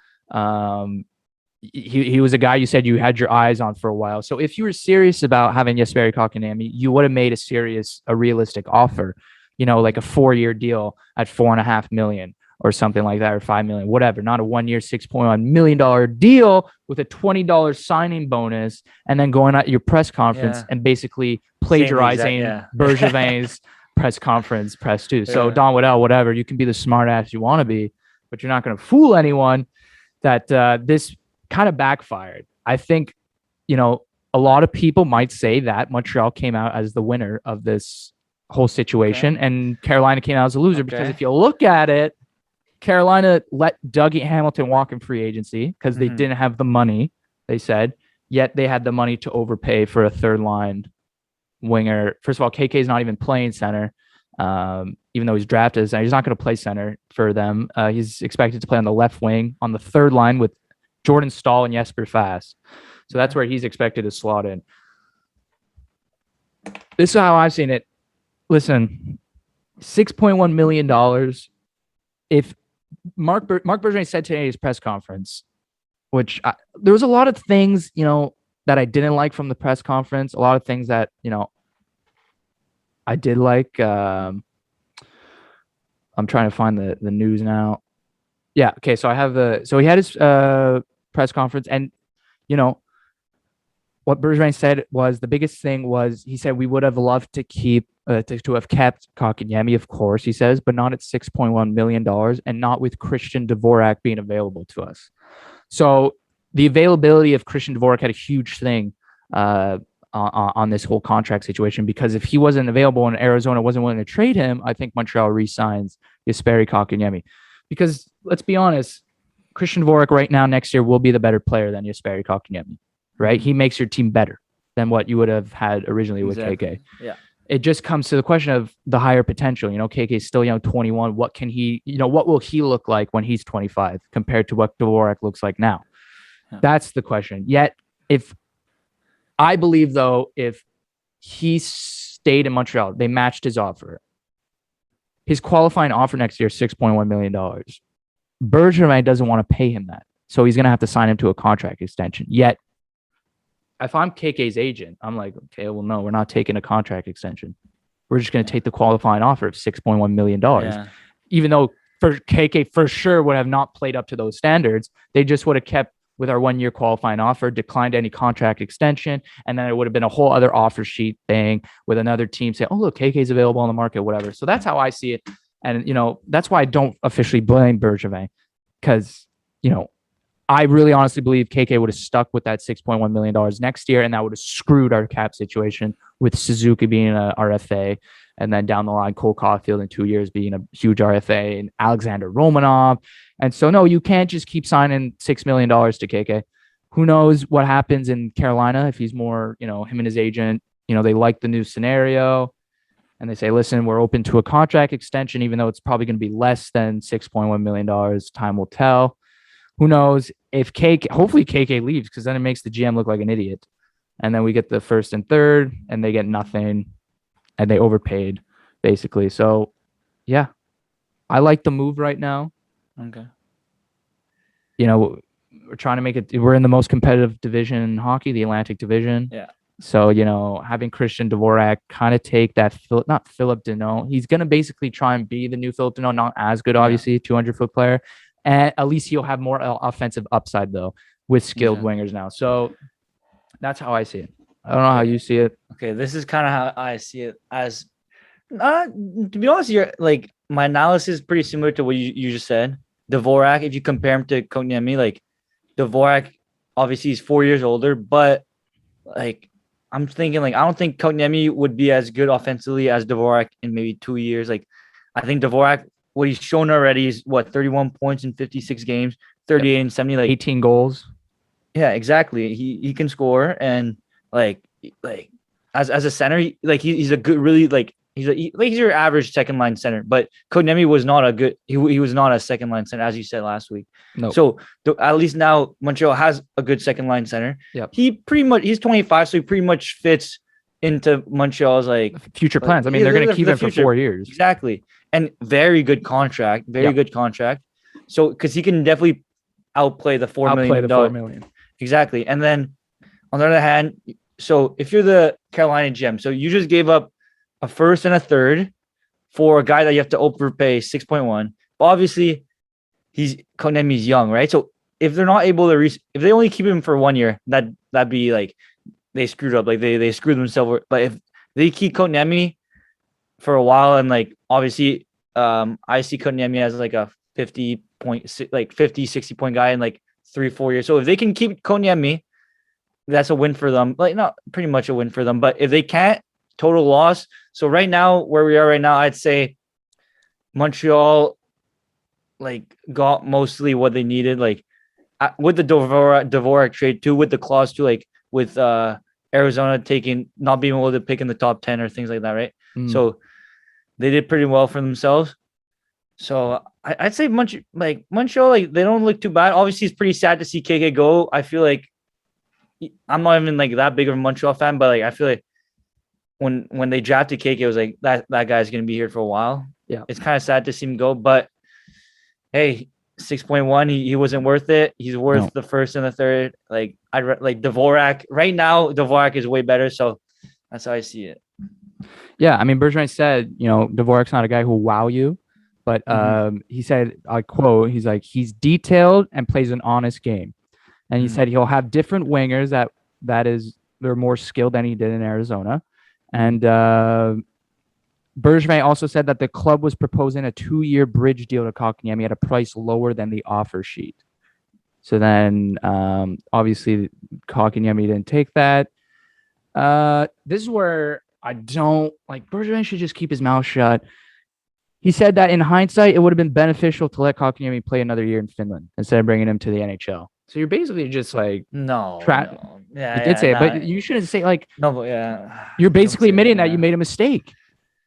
He was a guy you said you had your eyes on for a while. So if you were serious about having Jesperi Kotkaniemi, you would have made a realistic offer. Like a 4-year deal at $4.5 million or something like that, or $5 million, whatever. Not a 1-year, $6.1 million deal with a $20 signing bonus, and then going at your press conference and basically plagiarizing Bergevin's press conference press too. So Don Waddell, whatever, you can be the smart ass you want to be, but you're not going to fool anyone that this kind of backfired. I think, a lot of people might say that Montreal came out as the winner of this whole situation and Carolina came out as a loser, because if you look at it, Carolina let Dougie Hamilton walk in free agency because they didn't have the money, they said, yet they had the money to overpay for a third line winger. First of all, KK is not even playing center, even though he's drafted. He's not going to play center for them. He's expected to play on the left wing on the third line with Jordan Staal and Jesper Fast. So that's where he's expected to slot in. This is how I've seen it. Listen, $6.1 million. If Marc Bergevin said today at his press conference, which there was a lot of things, that I didn't like from the press conference. A lot of things that, I did like. I'm trying to find the news now. Yeah. Okay. So he had his press conference, and, what Bergevin said was the biggest thing was he said we would have loved to keep to have kept Kotkaniemi, of course, he says, but not at $6.1 million and not with Christian Dvorak being available to us. So the availability of Christian Dvorak had a huge thing on this whole contract situation, because if he wasn't available and Arizona wasn't willing to trade him, I think Montreal re-signs Jesperi Kotkaniemi. Because let's be honest, Christian Dvorak right now next year will be the better player than Jesperi Kotkaniemi, right? He makes your team better than what you would have had originally with KK. Yeah. It just comes to the question of the higher potential. KK is still young, 21. What can he, what will he look like when he's 25 compared to what Dvorak looks like now? Yeah. That's the question. Yet, if he stayed in Montreal, they matched his offer. His qualifying offer next year is $6.1 million. Bergevin doesn't want to pay him that. So he's going to have to sign him to a contract extension. Yet, if I'm KK's agent, I'm like, okay, well, no, we're not taking a contract extension. We're just going to take the qualifying offer of $6.1 million. Yeah. Even though for KK for sure would have not played up to those standards, they just would have kept with our 1-year qualifying offer, declined any contract extension, and then it would have been a whole other offer sheet thing with another team saying, oh, look, KK's available on the market, whatever. So that's how I see it. And, that's why I don't officially blame Bergevin, because, I really honestly believe KK would have stuck with that $6.1 million next year, and that would have screwed our cap situation with Suzuki being a RFA, and then down the line, Cole Caulfield in 2 years being a huge RFA, and Alexander Romanov. And so, no, you can't just keep signing $6 million to KK. Who knows what happens in Carolina if he's more, him and his agent, they like the new scenario, and they say, listen, we're open to a contract extension, even though it's probably going to be less than $6.1 million. Time will tell. Who knows if hopefully KK leaves, because then it makes the GM look like an idiot. And then we get the first and third and they get nothing and they overpaid basically. So yeah, I like the move right now. Okay. We're trying to make it, we're in the most competitive division in hockey, the Atlantic Division. Yeah. So, having Christian Dvorak kind of take that, not Philip Deneau. He's going to basically try and be the new Philip Deneau, not as good, obviously, 200-foot player. And at least he'll have more offensive upside, though, with skilled wingers now. So that's how I see it. I don't know how you see it. Okay, this is kind of how I see it. As to be honest, my analysis is pretty similar to what you just said. Dvorak, if you compare him to Kotkaniemi, Dvorak, obviously he's 4 years older, but I'm thinking I don't think Kotkaniemi would be as good offensively as Dvorak in maybe 2 years. I think Dvorak what he's shown already is 31 points in 56 games, 38 and 70, like 18 goals. Yeah, exactly. He can score, and like as a center, he's a good, really he's your average second line center. But Kotkaniemi was not a good. He was not a second line center, as you said last week. No. So at least now Montreal has a good second line center. Yep. He's 25, so he pretty much fits into Montreal's future plans. I mean, they're going to keep him for 4 years. Exactly, and very good contract. Good contract. So because he can definitely outplay the $4 million. Exactly. And then on the other hand, so if you're the Carolina GM, so you just gave up a first and a third for a guy that you have to overpay 6.1. But obviously, Kotkaniemi's young, right? So if they're not able to if they only keep him for 1 year, that'd be like they screwed up, like they screwed themselves. But if they keep Kotkaniemi for a while, and obviously, I see Kotkaniemi as like a 50, 60 point guy in 3-4 years. So if they can keep Kotkaniemi, that's a win for them. Not pretty much a win for them. But if they can't, total loss. So right now, where we are right now, I'd say Montreal got mostly what they needed. With the Dvorak trade too, with the clause too, with Arizona not being able to pick in the top 10 or things like that, right? So they did pretty well for themselves. So I'd say Montreal, they don't look too bad. Obviously, it's pretty sad to see KK go. I feel like I'm not even that big of a Montreal fan, but I feel like when they drafted KK, it was that guy's gonna be here for a while. Yeah, it's kind of sad to see him go, but hey, 6.1, he wasn't worth it. He's worth the first and the third. Dvorak right now. Dvorak is way better, so that's how I see it. Yeah, I mean, Bergevin said, Dvorak's not a guy who will wow you. But he said, I quote, he's like, he's detailed and plays an honest game. And he said he'll have different wingers they're more skilled than he did in Arizona. And Bergevin also said that the club was proposing a 2-year bridge deal to Kotkaniemi at a price lower than the offer sheet. So then obviously Kotkaniemi didn't take that. This is where I don't Bergevin should just keep his mouth shut. He said that in hindsight, it would have been beneficial to let Kotkaniemi play another year in Finland instead of bringing him to the NHL. So you're basically just no. Yeah, you did say it, but you shouldn't say no, but yeah. You're basically admitting that you made a mistake,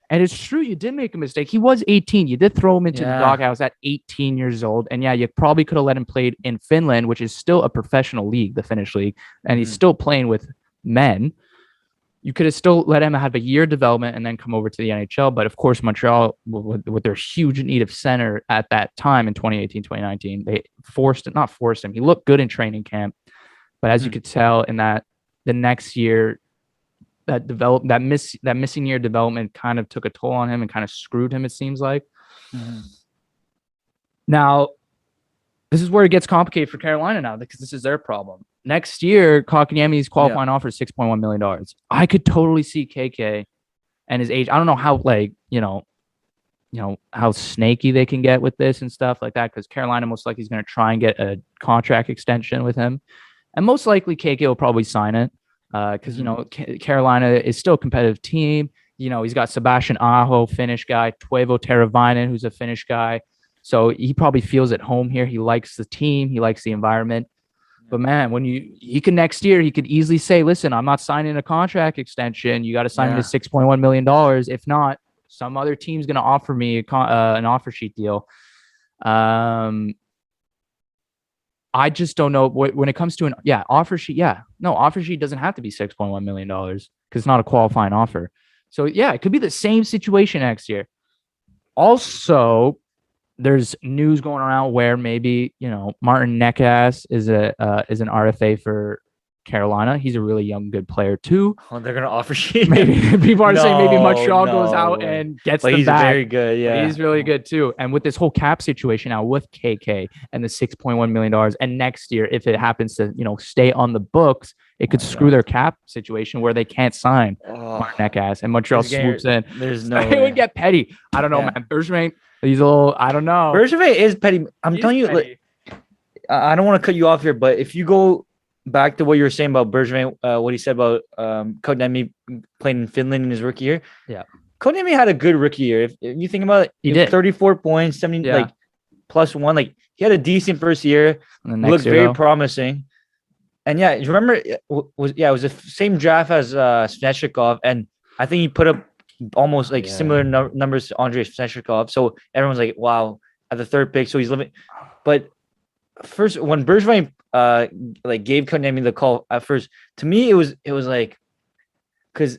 and it's true. You did make a mistake. He was 18. You did throw him into the doghouse at 18 years old, and you probably could have let him play in Finland, which is still a professional league, the Finnish league, and he's still playing with men. You could have still let him have a year development and then come over to the NHL. But of course, Montreal, with their huge need of center at that time in 2018, 2019, they not forced him. He looked good in training camp. But as you could tell in the next year, that missing year development kind of took a toll on him and kind of screwed him, it seems like. Now, this is where it gets complicated for Carolina now because this is their problem. Next year, Kotkaniemi's qualifying offer is $6.1 million. I could totally see KK and his age. I don't know how how snaky they can get with this and stuff like that because Carolina most likely is going to try and get a contract extension with him. And most likely KK will probably sign it because, Carolina is still a competitive team. He's got Sebastian Aho, Finnish guy, Teuvo Teravainen, who's a Finnish guy. So he probably feels at home here. He likes the team. He likes the environment. But man, he could next year, he could easily say, listen, I'm not signing a contract extension. You got to sign me to $6.1 million. If not, some other team's going to offer me an offer sheet deal. I just don't know when it comes to offer sheet. Yeah, no, offer sheet doesn't have to be $6.1 million because it's not a qualifying offer. So it could be the same situation next year. Also, there's news going around where maybe Martin Necas is an RFA for Carolina. He's a really young, good player too. Oh, they're gonna offer sheet. Maybe people are saying maybe Montreal goes out and gets them he's back. Very good, yeah. But he's really good too. And with this whole cap situation now with KK and the $6.1 million, and next year if it happens to stay on the books, it could screw their cap situation where they can't sign Martin Necas and Montreal swoops in. There's no. It would get petty. I don't know, man. Bergevin. He's a little, I don't know. Bergevin is petty. I'm telling you, I don't want to cut you off here, but if you go back to what you were saying about Bergevin, what he said about Kotkaniemi playing in Finland in his rookie year, Kotkaniemi had a good rookie year. If you think about it, He did 34 points, 70 like +1. Like he had a decent first year. And the next Looked year, very though, promising. And yeah, you remember it was the same draft as Svechnikov, and I think he put up almost like similar numbers to Andrei Svechnikov. So everyone's like, wow, at the third pick, so he's living. But first, when Bergevin like gave Kotkaniemi the call at first, to me it was like, because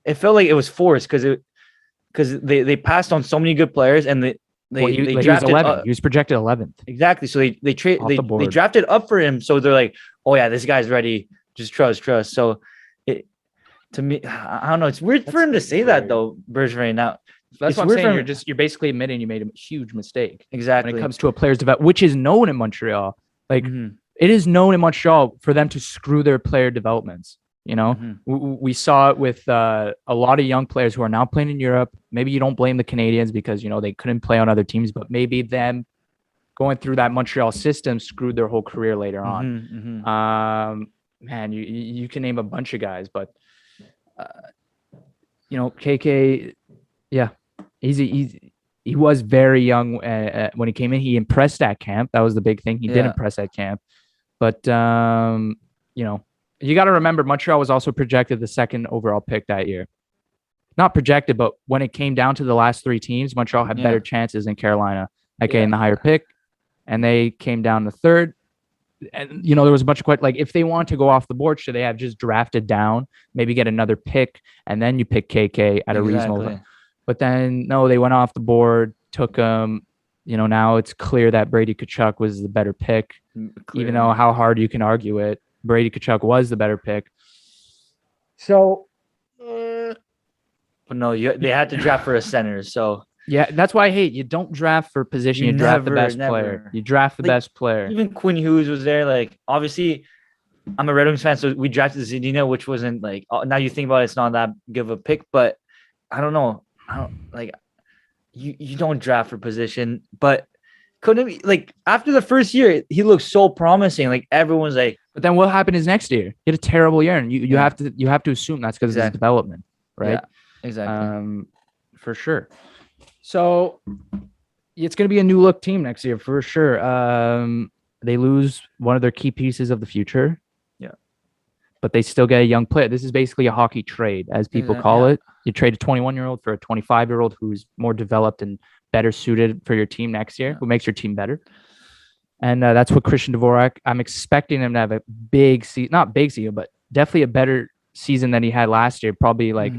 it felt like it was forced, because they passed on so many good players, and they he drafted was 11th. He was projected 11th. Exactly. So they drafted up for him. So they're like, oh yeah, this guy's ready. Just trust. So to me, I don't know. It's weird for him to say that though, Bergevin. Now that's what I'm saying. You're basically admitting you made a huge mistake. Exactly. When it comes to a player's development, which is known in Montreal. Like it is known in Montreal for them to screw their player developments. You know, we saw it with a lot of young players who are now playing in Europe. Maybe you don't blame the Canadians because, they couldn't play on other teams, but maybe them going through that Montreal system screwed their whole career later on. Man, you can name a bunch of guys, but, KK, yeah, he was very young when he came in. He impressed at camp. That was the big thing. He did impress at camp, but, you got to remember, Montreal was also projected the second overall pick that year. Not projected, but when it came down to the last three teams, Montreal had better chances than Carolina at getting the higher pick, and they came down the third. And, there was a bunch of questions, like, if they want to go off the board, should they have just drafted down, maybe get another pick, and then you pick KK at a reasonable. But then, no, they went off the board, took him. Now it's clear that Brady Tkachuk was the better pick, even though how hard you can argue it. Brady Tkachuk was the better pick. So, but no, they had to draft for a center. So yeah, that's why I hate you don't draft for position. You draft the best player. You draft the best player. Even Quinn Hughes was there. Like, obviously, I'm a Red Wings fan, so we drafted Zadina, which wasn't like. Now you think about it, it's not that good of a pick, but I don't know. You don't draft for position, but couldn't like after the first year, he looked so promising. Like everyone's like. But then what happened is next year he had a terrible year, and you have to assume that's because of his development, right? Yeah, exactly. For sure. So it's going to be a new look team next year for sure. They lose one of their key pieces of the future. Yeah, but they still get a young player. This is basically a hockey trade, as people call it. You trade a 21-year-old for a 25-year-old who's more developed and better suited for your team next year, who makes your team better. And that's what Christian Dvorak, I'm expecting him to have a big season, not big season, but definitely a better season than he had last year. Probably like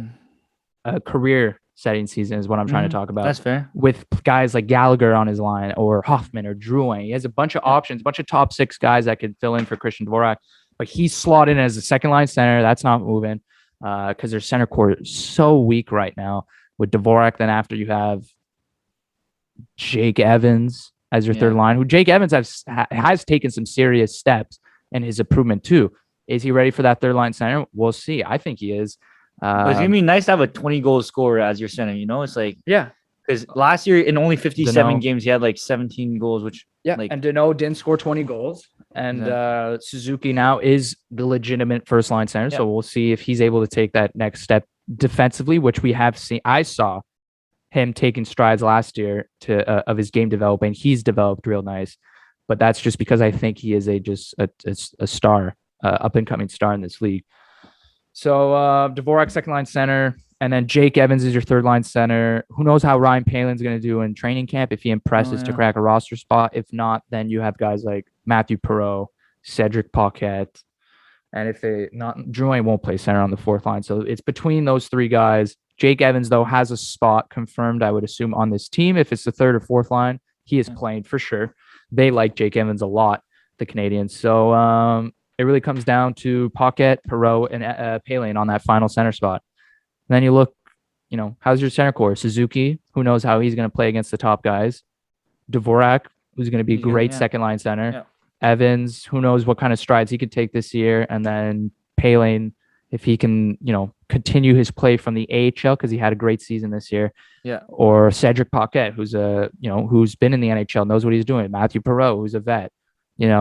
a career-setting season is what I'm trying to talk about. That's fair. With guys like Gallagher on his line or Hoffman or Drouin. He has a bunch of options, a bunch of top six guys that could fill in for Christian Dvorak. But he's slotted in as a second-line center. That's not moving because their center core is so weak right now with Dvorak. Then after you have Jake Evans as your third line, who Jake Evans has taken some serious steps in his improvement too. Is he ready for that third line center? We'll see. I think he is. But it's gonna be nice to have a 20-goal scorer as your center. It's like because last year in only 57 games he had like 17 goals, which and Danault didn't score 20 goals, and Suzuki now is the legitimate first line center. So we'll see if he's able to take that next step defensively, which we have seen. I saw him taking strides last year of his game developing. He's developed real nice, but that's just because I think he is a star, up and coming star in this league. So Dvorak second line center, and then Jake Evans is your third line center. Who knows how Ryan Palin's going to do in training camp if he impresses to crack a roster spot. If not, then you have guys like Matthew Perreault, Cedric Paquette, and if they not Drouin won't play center on the fourth line. So it's between those three guys. Jake Evans, though, has a spot confirmed, I would assume, on this team. If it's the third or fourth line, he is playing for sure. They like Jake Evans a lot, the Canadians. So it really comes down to Paquette, Perreault, and Palin on that final center spot. And then you look, how's your center core? Suzuki, who knows how he's going to play against the top guys. Dvorak, who's going to be a great second-line center. Yeah. Evans, who knows what kind of strides he could take this year. And then Palin, if he can, continue his play from the AHL because he had a great season this year. Yeah. Or Cedric Paquette, who's who's been in the NHL, knows what he's doing. Matthew Perreault, who's a vet.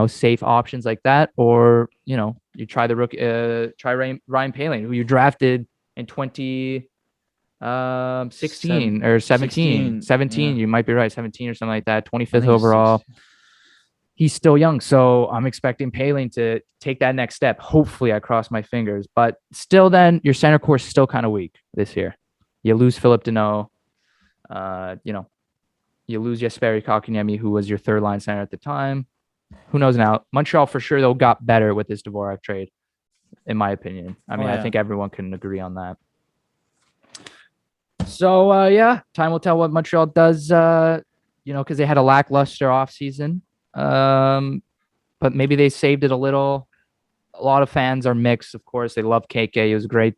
Safe options like that. Or, you try the rookie, try Ryan Palin, who you drafted in 20, 16 or 17. 17, you might be right. 17 or something like that. 25th overall. He's still young, so I'm expecting Paling to take that next step. Hopefully, I cross my fingers. But still, then your center core is still kind of weak this year. You lose Philip Deneau. You lose Jesperi Kotkaniemi, who was your third line center at the time. Who knows now? Montreal for sure though got better with this Dvorak trade, in my opinion. I mean, I think everyone can agree on that. So time will tell what Montreal does. Because they had a lackluster offseason. But maybe they saved it a little. A lot of fans are mixed, of course. They love KK. He was a great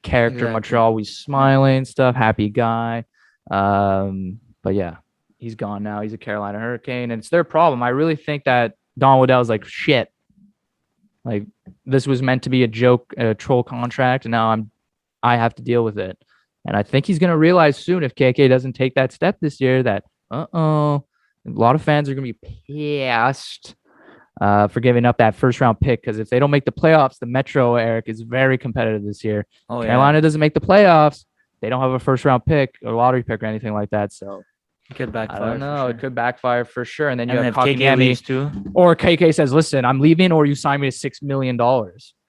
character in Montreal, always smiling stuff, happy guy. But yeah, he's gone now. He's a Carolina Hurricane, and it's their problem. I really think that Don Waddell's like, shit. Like, this was meant to be a joke, a troll contract, and now I have to deal with it. And I think he's going to realize soon if KK doesn't take that step this year that, a lot of fans are going to be pissed for giving up that first-round pick, because if they don't make the playoffs, the Metro, Eric, is very competitive this year. Carolina doesn't make the playoffs. They don't have a first-round pick or lottery pick or anything like that, so it could backfire. I don't know. Sure. It could backfire for sure. And then you have KK too. Or KK says, listen, I'm leaving, or you sign me to $6 million.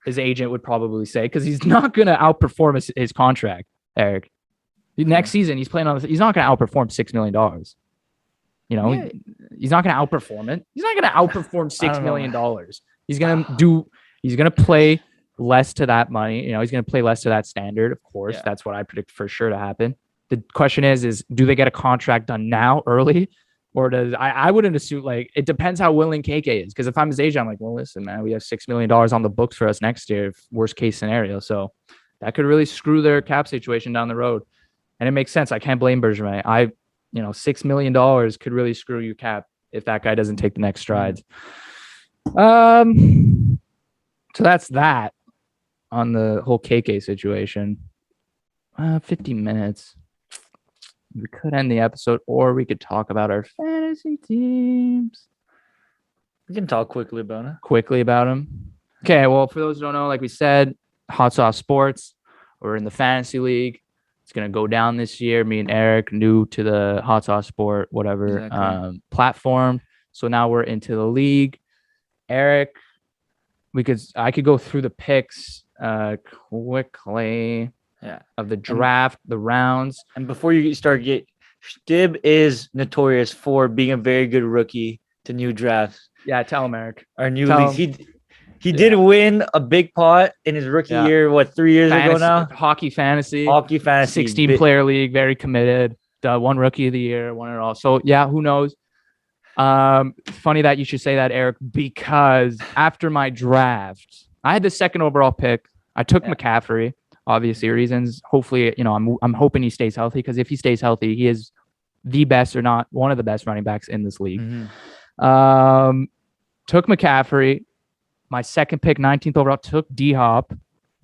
His agent would probably say, because he's not going to outperform his contract, Eric. Next season, he's not going to outperform $6 million. He's not going to outperform it. He's not going to outperform $6 million. He's going to play less to that money. He's going to play less to that standard. Of course, that's what I predict for sure to happen. The question is do they get a contract done now early, or does I wouldn't assume, like, it depends how willing KK is. Because if I'm his agent, I'm like, well, listen, man, we have $6 million on the books for us next year, worst case scenario. So that could really screw their cap situation down the road. And it makes sense. I can't blame Bergevin. $6 million could really screw you cap if that guy doesn't take the next strides. So that's that on the whole KK situation. 50 minutes. We could end the episode, or we could talk about our fantasy teams. We can talk quickly about them. Okay, well, for those who don't know, like we said, Hot Sauce Sports, we're in the fantasy league. It's going to go down this year. Me and Eric, new to the Hot Sauce Sport, whatever, platform. So now we're into the league. Eric, I could go through the picks quickly. Of the draft, the rounds. And before you start, Chtib is notorious for being a very good rookie to new drafts. Yeah, tell him, Eric. Our new league. He did win a big pot in his rookie year, 3 years ago now? Hockey fantasy. 16-player league, very committed. One rookie of the year, won it all. So, yeah, who knows? Funny that you should say that, Eric, because after my draft, I had the second overall pick. I took McCaffrey. Obviously, reasons. Hopefully, I'm hoping he stays healthy, because if he stays healthy, he is the best, or not one of the best running backs in this league. Mm-hmm. Took McCaffrey. My second pick, 19th overall, took D-Hop,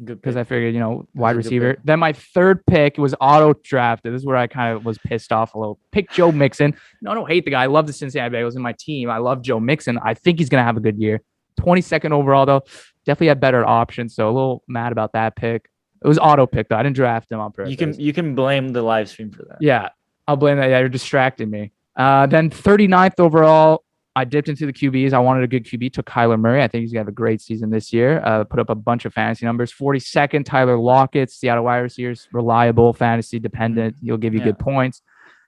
because I figured, wide receiver. Then my third pick was auto drafted. This is where I kind of was pissed off a little. Pick Joe Mixon. No, I don't hate the guy. I love the Cincinnati Bengals in my team. I love Joe Mixon. I think he's going to have a good year. 22nd overall, though. Definitely had better options, so a little mad about that pick. It was auto pick, though. I didn't draft him on purpose. You can blame the live stream for that. Yeah, I'll blame that. Yeah, you're distracting me. Then 39th overall, I dipped into the QBs. I wanted a good QB. Took Kyler Murray. I think he's going to have a great season this year. Put up a bunch of fantasy numbers. 42nd, Tyler Lockett, Seattle wide receivers. Reliable, fantasy dependent. He'll give you good points.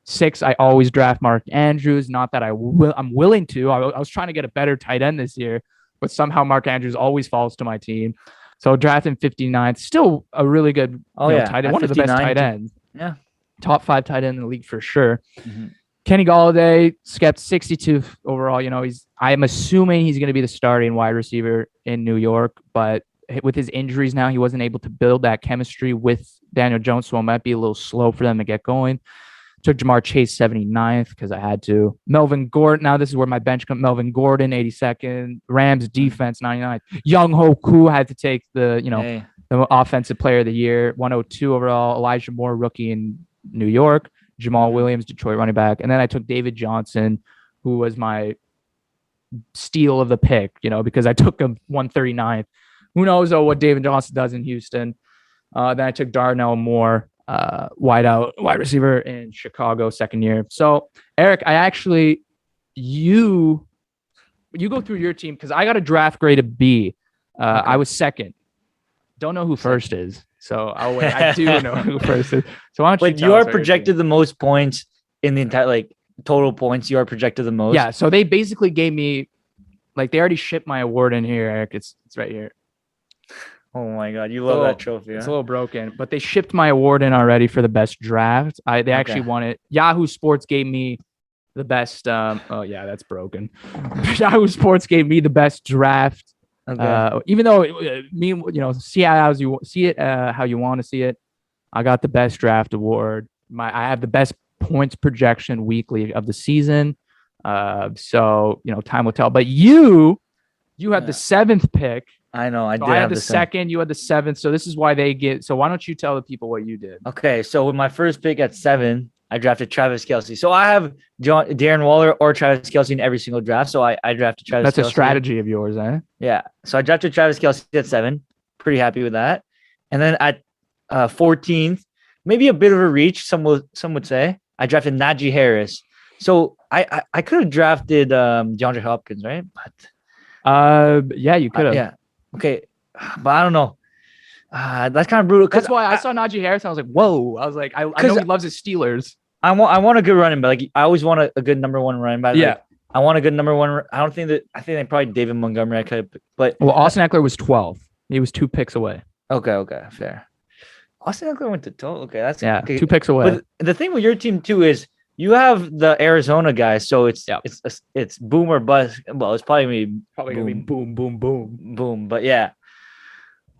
6, I always draft Mark Andrews. Not that I'm willing to. I was trying to get a better tight end this year, but somehow Mark Andrews always falls to my team. So drafting 59th, still a really good tight end, one of the best tight ends. Yeah. Top 5 tight end in the league for sure. Mm-hmm. Kenny Golladay, skept 62 overall. I'm assuming he's going to be the starting wide receiver in New York, but with his injuries now, he wasn't able to build that chemistry with Daniel Jones, so it might be a little slow for them to get going. Took Jamar Chase 79th because I had to. Melvin Gordon. Now this is where my bench comes. Melvin Gordon 82nd. Rams defense 99th. Young Ho Koo had to take the offensive player of the year 102 overall. Elijah Moore rookie in New York. Jamal Williams Detroit running back, and then I took David Johnson, who was my steal of the pick. Because I took him 139th. Who knows what David Johnson does in Houston. Then I took Darnell Moore. wide receiver in Chicago, second year. So Eric, you go through your team because I got a draft grade of B. Okay. I was second. Don't know who first is. So I'll wait. I do know who first is. So why don't you? But you are projected the most points in the entire total points. You are projected the most. Yeah. So they basically gave me they already shipped my award in here, Eric. It's right here. Oh my God, you love that trophy. It's a little broken, but they shipped my award in already for the best draft. They actually won it. Yahoo Sports gave me the best. Oh yeah, that's broken. Yahoo Sports gave me the best draft. Okay. Even though see how you see it how you want to see it. I got the best draft award. I have the best points projection weekly of the season. So time will tell. But you had the 7th pick. I know. I had the second. You had the 7th. So this is why they get. So why don't you tell the people what you did? Okay. So with my first pick at 7, I drafted Travis Kelce. So I have Darren Waller or Travis Kelce in every single draft. So I drafted Travis. That's Kelce. A strategy of yours, eh? Yeah. So I drafted Travis Kelce at 7. Pretty happy with that. And then at 14th, maybe a bit of a reach. Some would say I drafted Najee Harris. So I could have drafted DeAndre Hopkins, right? But yeah, you could have. Yeah. Okay, but I don't know. That's kind of brutal. That's why I saw Najee Harris. I was like, whoa. I was like, I know he loves his Steelers. I want a good running back. I always want a good number 1 running back. Yeah. I want a good number 1. I think they probably David Montgomery. I could, but Austin Eckler was 12. He was 2 picks away. Okay, fair. Austin Eckler went to 12. Okay, that's okay. 2 picks away. But the thing with your team too is you have the Arizona guys, so it's boom or bust. Well, it's probably gonna be boom. But yeah.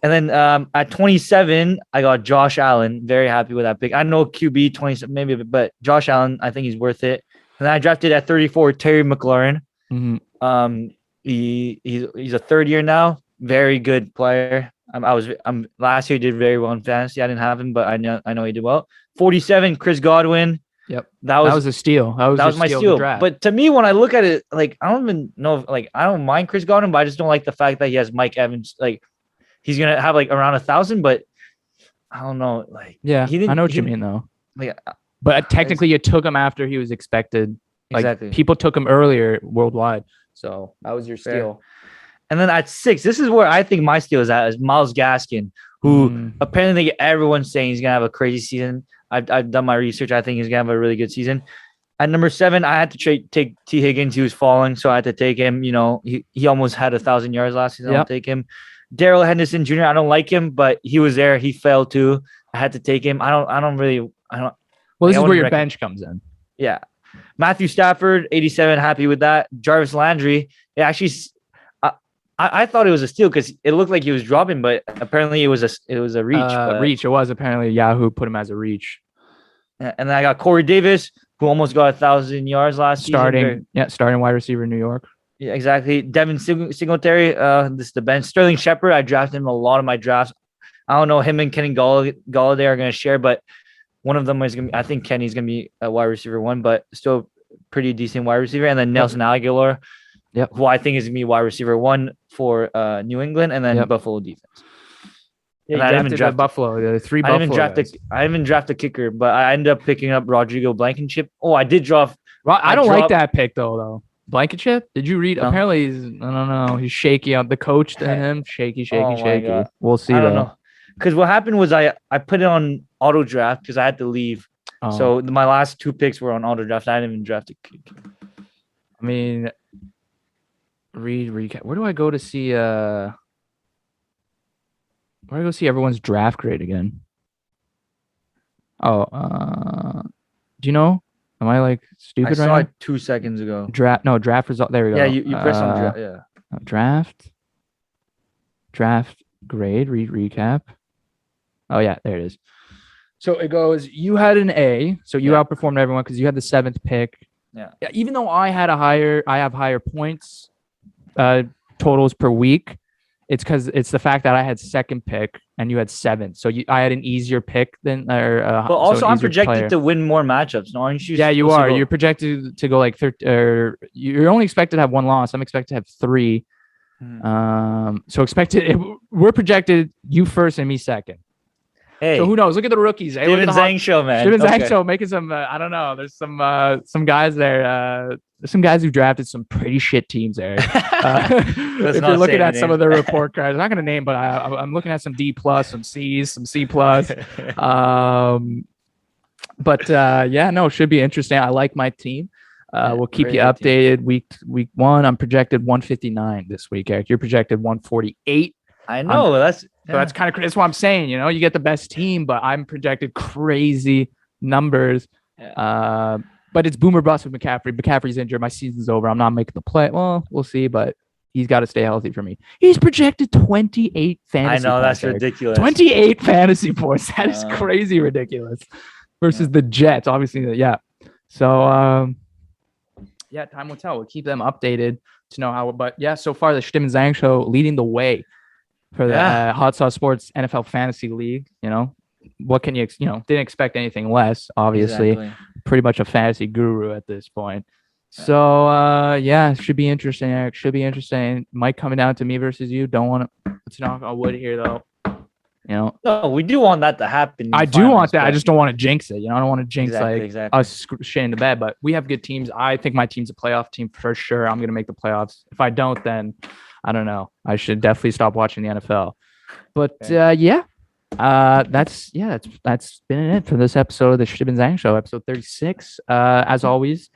And then at 27, I got Josh Allen. Very happy with that pick. I know QB 27 maybe, but Josh Allen, I think he's worth it. And then I drafted at 34 Terry McLaurin. Mm-hmm. He's a 3rd year now. Very good player. Last year he did very well in fantasy. I didn't have him, but I know he did well. 47 Chris Godwin. Yep. That was a steal. That was my steal. But to me, when I look at it, I don't even know if, I don't mind Chris Godwin, but I just don't like the fact that he has Mike Evans. He's going to have around 1,000, but I don't know. Yeah, I know what you mean though. But technically you took him after he was expected. Exactly. People took him earlier worldwide. So that was your steal. And then at 6, this is where I think my steal is at, is Myles Gaskin, who apparently everyone's saying he's going to have a crazy season. I've done my research. I think he's going to have a really good season. At number 7, I had to take T. Higgins. He was falling, so I had to take him. He almost had 1,000 yards last season. I'll take him. Darrell Henderson Jr., I don't like him, but he was there. He fell too. I had to take him. I don't. Well, this is where your bench comes in. Yeah. Matthew Stafford, 87, happy with that. Jarvis Landry, it actually, I thought it was a steal because it looked like he was dropping, but apparently it was a reach. It was apparently Yahoo put him as a reach. And then I got Corey Davis, who almost got 1,000 yards last season. Starting wide receiver in New York. Yeah, exactly. Devin Singletary, this is the bench. Sterling Shepard, I drafted him a lot of my drafts. I don't know, him and Kenny Galladay are going to share, but one of them is going to be, I think Kenny's going to be a wide receiver 1, but still pretty decent wide receiver. And then Nelson Aguilar, who I think is going to be wide receiver 1 for New England, and then Buffalo defense. Yeah, I haven't drafted Buffalo. The 3 Buffalo. I haven't drafted a kicker, but I ended up picking up Rodrigo Blankenship. Oh, I did draft. Well, I don't like that pick though. Blankenship? Did you read? No. Apparently, I don't know. He's shaky on the coach to him. Shaky. God. We'll see. I don't know. Because what happened was I put it on auto draft because I had to leave. Oh. So my last 2 picks were on auto draft. I didn't even draft a kicker. I mean, recap. Where do I go to see? Where do I go see everyone's draft grade again? Oh, do you know? Am I stupid right now? I saw it 2 seconds ago. Draft result. There we go. Yeah, you press on draft. Yeah. Draft grade. Recap. Oh yeah, there it is. So it goes. You had an A, so you outperformed everyone because you had the 7th pick. Yeah. Even though I have higher points, totals per week. It's because it's the fact that I had 2nd pick and you had 7th. So I had an easier pick than. But also, I'm projected to win more matchups. No, aren't you? Yeah, you are. You're projected to go you're only expected to have 1 loss. I'm expected to have 3. So we're projected you first and me second. Hey, So who knows? Look at the rookies. Hey, look at Steven the Zhang show, man. Steven Zhang Okay. show making some. I don't know. There's some guys there. There's some guys who drafted some pretty shit teams there. Let's If not you're say looking any at some names. of the report cards, I'm not going to name, but I'm looking at some D plus, some C's, some C plus. But yeah, no, it should be interesting. I like my team. We'll keep you very good team. updated. Week 1, I'm projected 159 this week, Eric. You're projected 148. I know So that's kind of, that's what I'm saying. You know, you get the best team, but I'm projected crazy numbers. Yeah. But it's boomer bust with McCaffrey. McCaffrey's injured. My season's over. I'm not making the play. Well, we'll see, but he's got to stay healthy for me. He's projected 28 fantasy I know points, that's Eric. ridiculous. 28 fantasy points. That is crazy ridiculous. Versus the Jets, obviously. Yeah. So, yeah, time will tell. We'll keep them updated to know how. But yeah, so far the Chtib Zhang show leading the way for the Hot Sauce Sports NFL Fantasy League. You know, what can you didn't expect anything less. Obviously, pretty much a fantasy guru at this point. So yeah, it should be interesting, Eric. Should be interesting. Might come down to me versus you. Don't want to. Let's knock on wood here, though. You know, no, we do want that to happen. I do want that. I just don't want to jinx it. You know, I don't want to jinx exactly. us shit in the bed. But we have good teams. I think my team's a playoff team for sure. I'm gonna make the playoffs. If I don't, then I don't know. I should definitely stop watching the NFL. But yeah, that's been it for this episode of the Chtib Zhang Show, episode 36. As always,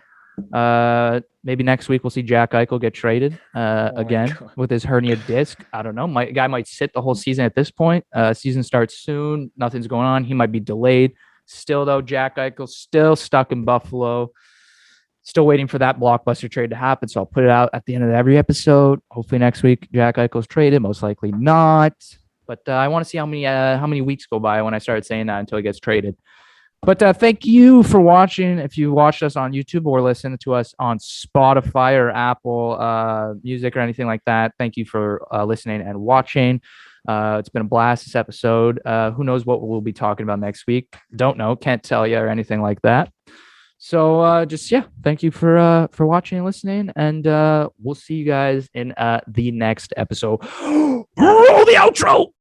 maybe next week we'll see Jack Eichel get traded again with his herniated disc. I don't know. My guy might sit the whole season at this point. Season starts soon. Nothing's going on. He might be delayed. Still, though, Jack Eichel's still stuck in Buffalo. Still waiting for that blockbuster trade to happen. So I'll put it out at the end of every episode. Hopefully next week Jack Eichel's traded. Most likely not. But I want to see how many weeks go by when I start saying that until he gets traded. But thank you for watching. If you watched us on YouTube or listened to us on Spotify or Apple Music or anything like that, thank you for listening and watching. It's been a blast this episode. Who knows what we'll be talking about next week? Don't know. Can't tell you or anything like that. So thank you for watching and listening. And we'll see you guys in the next episode. Roll the outro.